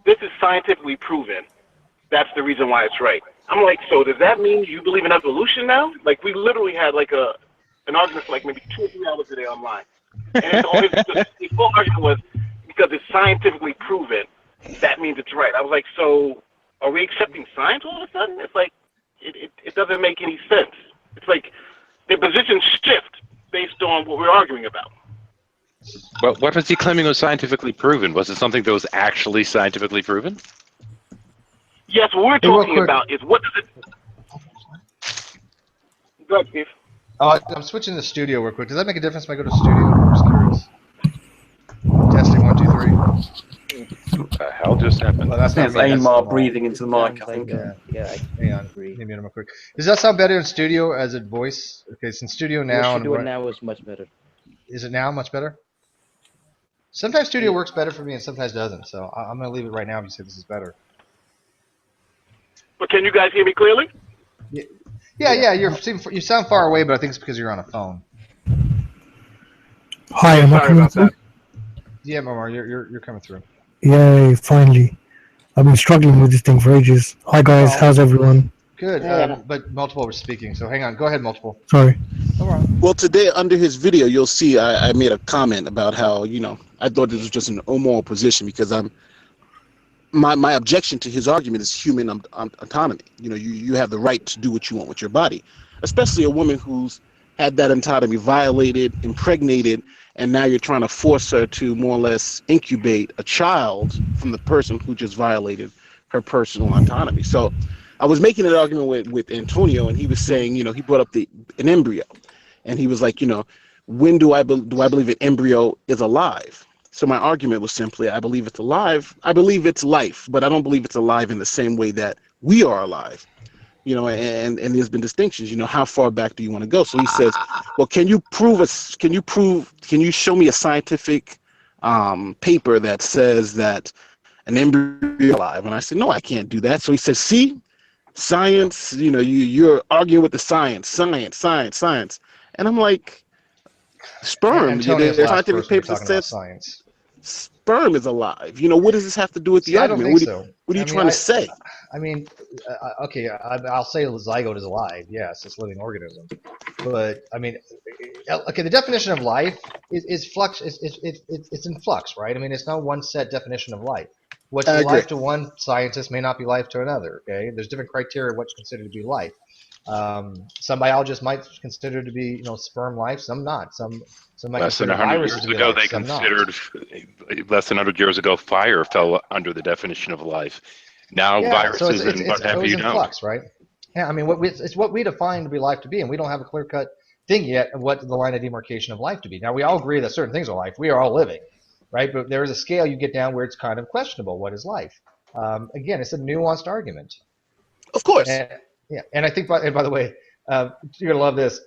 "This is scientifically proven. That's the reason why it's right." I'm like, so does that mean you believe in evolution now? Like, we literally had like an argument for like maybe 2 or 3 hours today online. And his whole argument was, because it's scientifically proven, that means it's right. I was like, so are we accepting science all of a sudden? It's like, it doesn't make any sense. It's like their positions shift based on what we're arguing about. Well, what was he claiming was scientifically proven? Was it something that was actually scientifically proven? Yes, what we're talking about is what does it... Go ahead, Steve. I'm switching to the studio real quick. Does that make a difference if I go to the studio? I'm just curious. Testing 1, 2, 3. What the hell just happened? Well, that's not There's Amar breathing into the mic, I think. Yeah, hang on. Maybe real quick. Does that sound better in studio as a voice? Okay, it's in studio now. What you're doing now is much better. Is it now much better? Sometimes studio works better for me and sometimes doesn't. So I'm going to leave it right now if you say this is better. But can you guys hear me clearly? Yeah. You sound far away, but I think it's because you're on a phone. Hi, am I coming through? Yeah, Omar, you're coming through. Yay, finally. I've been struggling with this thing for ages. Hi guys, how's everyone? Good, but Multiple was speaking, so hang on. Go ahead, Multiple. Sorry. Well, today under his video, you'll see I made a comment about how, I thought this was just an immoral position because my objection to his argument is human autonomy. You have the right to do what you want with your body, especially a woman who's had that autonomy violated, impregnated, and now you're trying to force her to more or less incubate a child from the person who just violated her personal autonomy. So I was making an argument with Antonio, and he was saying, he brought up an embryo, and he was like, when do I believe an embryo is alive? So my argument was simply, I believe it's alive. I believe it's life, but I don't believe it's alive in the same way that we are alive. And there's been distinctions. How far back do you want to go? So he says, well, can you show me a scientific paper that says that an embryo is alive? And I said, no, I can't do that. So he says, see, science, you're arguing with the science. And I'm like, sperm, there's scientific papers that says science. sperm is alive. You know, what does this have to do with the See, I don't argument? think so. What are you I mean, trying to say? I mean, okay, I'll say the zygote is alive. Yes, it's a living organism. But I mean, okay, the definition of life is flux. It's in flux, right? I mean, it's not one set definition of life. What's I agree. life to one scientist may not be life to another. Okay, there's different criteria of what's considered to be life. Some biologists might consider it to be, sperm life. Some not. Some might Less than consider 100 viruses years to be ago, life. they Some not. considered, less than 100 years ago, fire fell under the definition of life. Now Yeah, so viruses and what have you in don't. flux, right? Yeah, I mean, it's what we define to be life to be, and we don't have a clear-cut thing yet of what the line of demarcation of life to be. Now, we all agree that certain things are life. We are all living, right? But there is a scale you get down where it's kind of questionable. What is life? Again, it's a nuanced argument. Of course. And, yeah, and I think, by the way, you're gonna love this.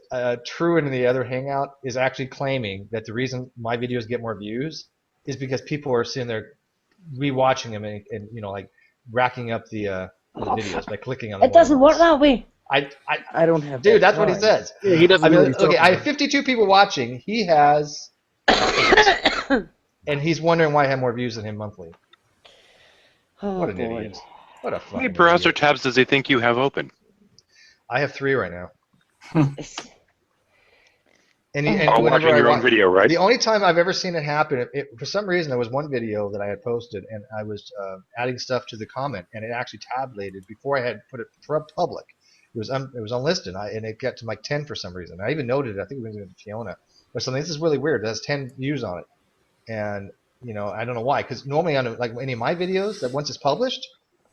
True in the other hangout is actually claiming that the reason my videos get more views is because people are sitting there rewatching them and like racking up the videos by clicking on them. It doesn't work that way. I don't have. Dude, that that's what he time. says. Yeah, he doesn't I know mean, what he's okay, talking I have about. 52 people watching. He has 8, and he's wondering why I have more views than him monthly. Oh, What an boy. idiot! What a How fucking many browser idiot. tabs does he think you have open? I have 3 right now. It's- And All whenever watching I your own video, right? The only time I've ever seen it happen, for some reason, there was one video that I had posted, and I was adding stuff to the comment, and it actually tabulated before I had put it public. It was unlisted, and it got to like 10 for some reason. I even noted it. I think it was to Fiona or something. This is really weird. It has 10 views on it, and I don't know why. Because normally on like any of my videos, that once it's published,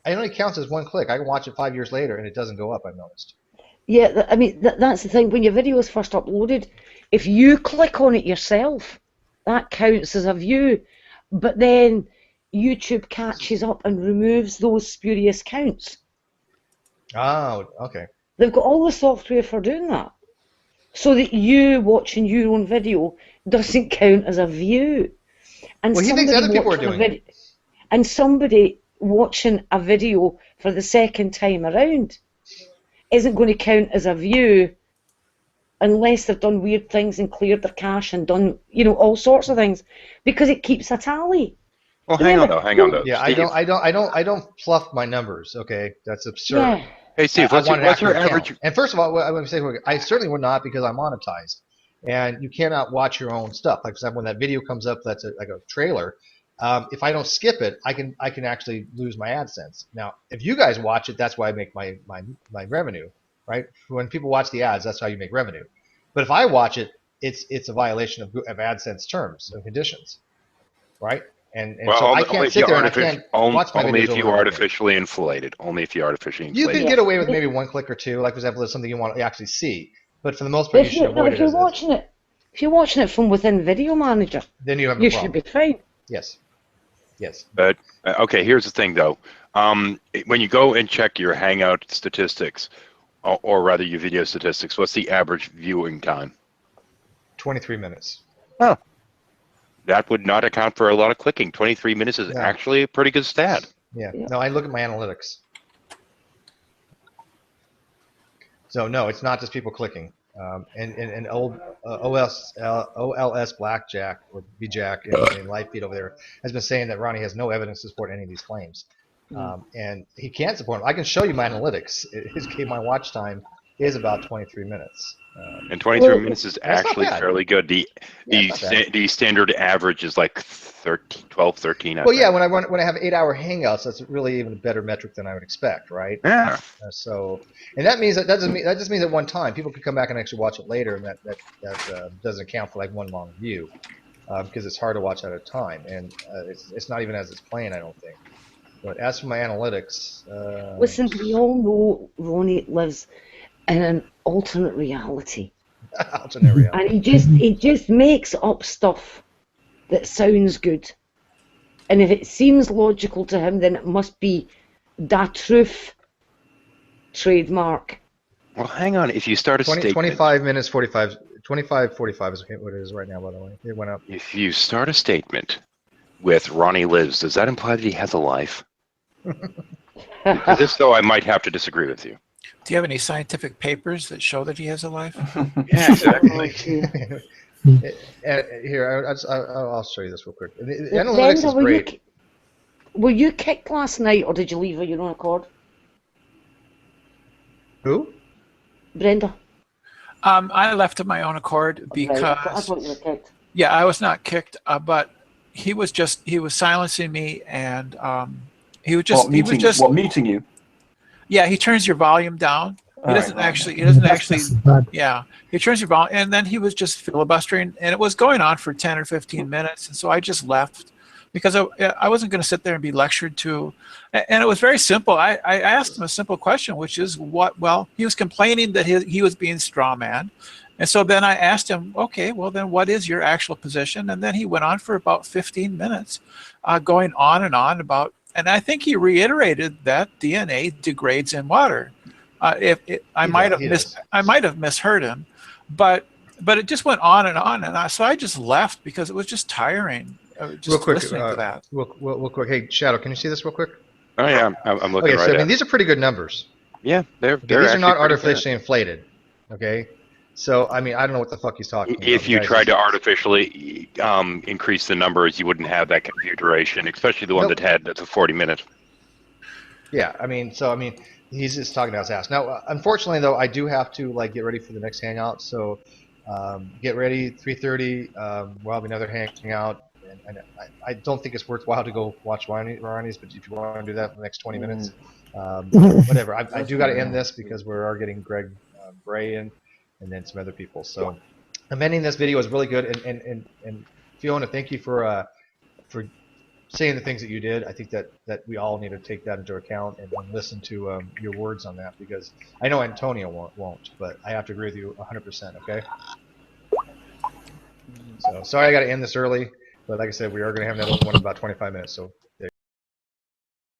it only counts as one click. I can watch it 5 years later, and it doesn't go up. I've noticed. Yeah, I mean, that's the thing. When your video is first uploaded, if you click on it yourself, that counts as a view. But then YouTube catches up and removes those spurious counts. Oh, okay. They've got all the software for doing that. So that you watching your own video doesn't count as a view. And Well, he thinks other people are watching a doing it. and somebody watching a video for the second time around isn't going to count as a view unless they've done weird things and cleared their cache and done, all sorts of things, because it keeps a tally. Well, hang on though. Yeah, Steve. I don't fluff my numbers. Okay, that's absurd. Yeah. Hey, Steve, I want an what's your accurate average? count. And first of all, I would say I certainly would not, because I'm monetized, and you cannot watch your own stuff. Like, for example, when that video comes up, that's like a trailer. If I don't skip it, I can actually lose my AdSense. Now, if you guys watch it, that's why I make my revenue, right? When people watch the ads, that's how you make revenue. But if I watch it, it's a violation of AdSense terms and conditions, right? And so I can't sit there and I can't watch my videos only if over you and over again. artificially inflated. Only if you artificially You inflated. can get away with maybe one click or two, like, for example, there's something you want to actually see. But for the most part, If you should avoid it. if you're watching it from within Video Manager, Then you have you no problem. should be fine. Yes. But okay, here's the thing though. When you go and check your Hangout statistics, or rather your video statistics, what's the average viewing time? 23 minutes. Oh, that would not account for a lot of clicking. 23 minutes is actually a pretty good stat. Yeah. No, I look at my analytics. So no, it's not just people clicking. And old OLS Blackjack or BJack in live feed over there has been saying that Ronnie has no evidence to support any of these claims, and he can't support them. I can show you my analytics. My watch time is about 23 minutes. And 23 minutes is that's not actually bad. fairly good. The standard average is like 12, 13. Well, yeah, when I have 8-hour hangouts, that's really even a better metric than I would expect, right? Yeah. And that means that just means at one time people could come back and actually watch it later, and that doesn't account for like one long view, because it's hard to watch at a time, and it's not even as it's playing, I don't think. But as for my analytics, Listen, we all know Ronnie lives in an alternate reality. alternate reality. And he just makes up stuff that sounds good. And if it seems logical to him, then it must be da truth trademark. Well, hang on. If you start a statement, 25 minutes 45. 25:45 is what it is right now. By the way, it went up. if you start a statement with Ronnie lives, does that imply that he has a life? If so, I might have to disagree with you. Do you have any scientific papers that show that he has a life? Yeah, exactly. Here, I'll show you this real quick. The Well, analytics Brenda, is great. were you kicked last night, or did you leave of your own accord? Who? Brenda. I left of my own accord because Right, I thought you were kicked. yeah, I was not kicked, but he was silencing me, and he was just muting you? Yeah, he turns your volume down. He doesn't actually. Yeah, he turns your volume, and then he was just filibustering, and it was going on for 10 or 15 minutes, and so I just left because I wasn't going to sit there and be lectured to. And it was very simple. I asked him a simple question, which is what? Well, he was complaining that he was being strawman. And so then I asked him, okay, well then what is your actual position? And then he went on for about 15 minutes, going on and on about, and I think he reiterated that DNA degrades in water. I might have misheard him, but it just went on, and so I just left because it was just tiring. Just real quick, listening to that. Real quick. Hey, Shadow, can you see this real quick? Oh yeah, I'm looking okay, right so at I mean, these are pretty good numbers. Yeah, they're these are not actually artificially inflated. Okay, so I mean, I don't know what the fuck he's talking about. If you tried to artificially increase the numbers, you wouldn't have that configuration, especially the one that had the 40-minute. Yeah, I mean, he's just talking out his ass. Now, unfortunately, though, I do have to like get ready for the next hangout. So, get ready. 3:30. We'll have another hangout. And I don't think it's worthwhile to go watch Ronnie's, but if you want to do that for the next 20 minutes, whatever. I do got to end this because we are getting Greg Bray in, and then some other people. So, amending this video is really good. And Fiona, thank you for saying the things that you did. I think that we all need to take that into account and listen to your words on that, because I know Antonio won't, but I have to agree with you 100%. Okay. So sorry I got to end this early, but like I said, we are going to have another one in about 25 minutes. So.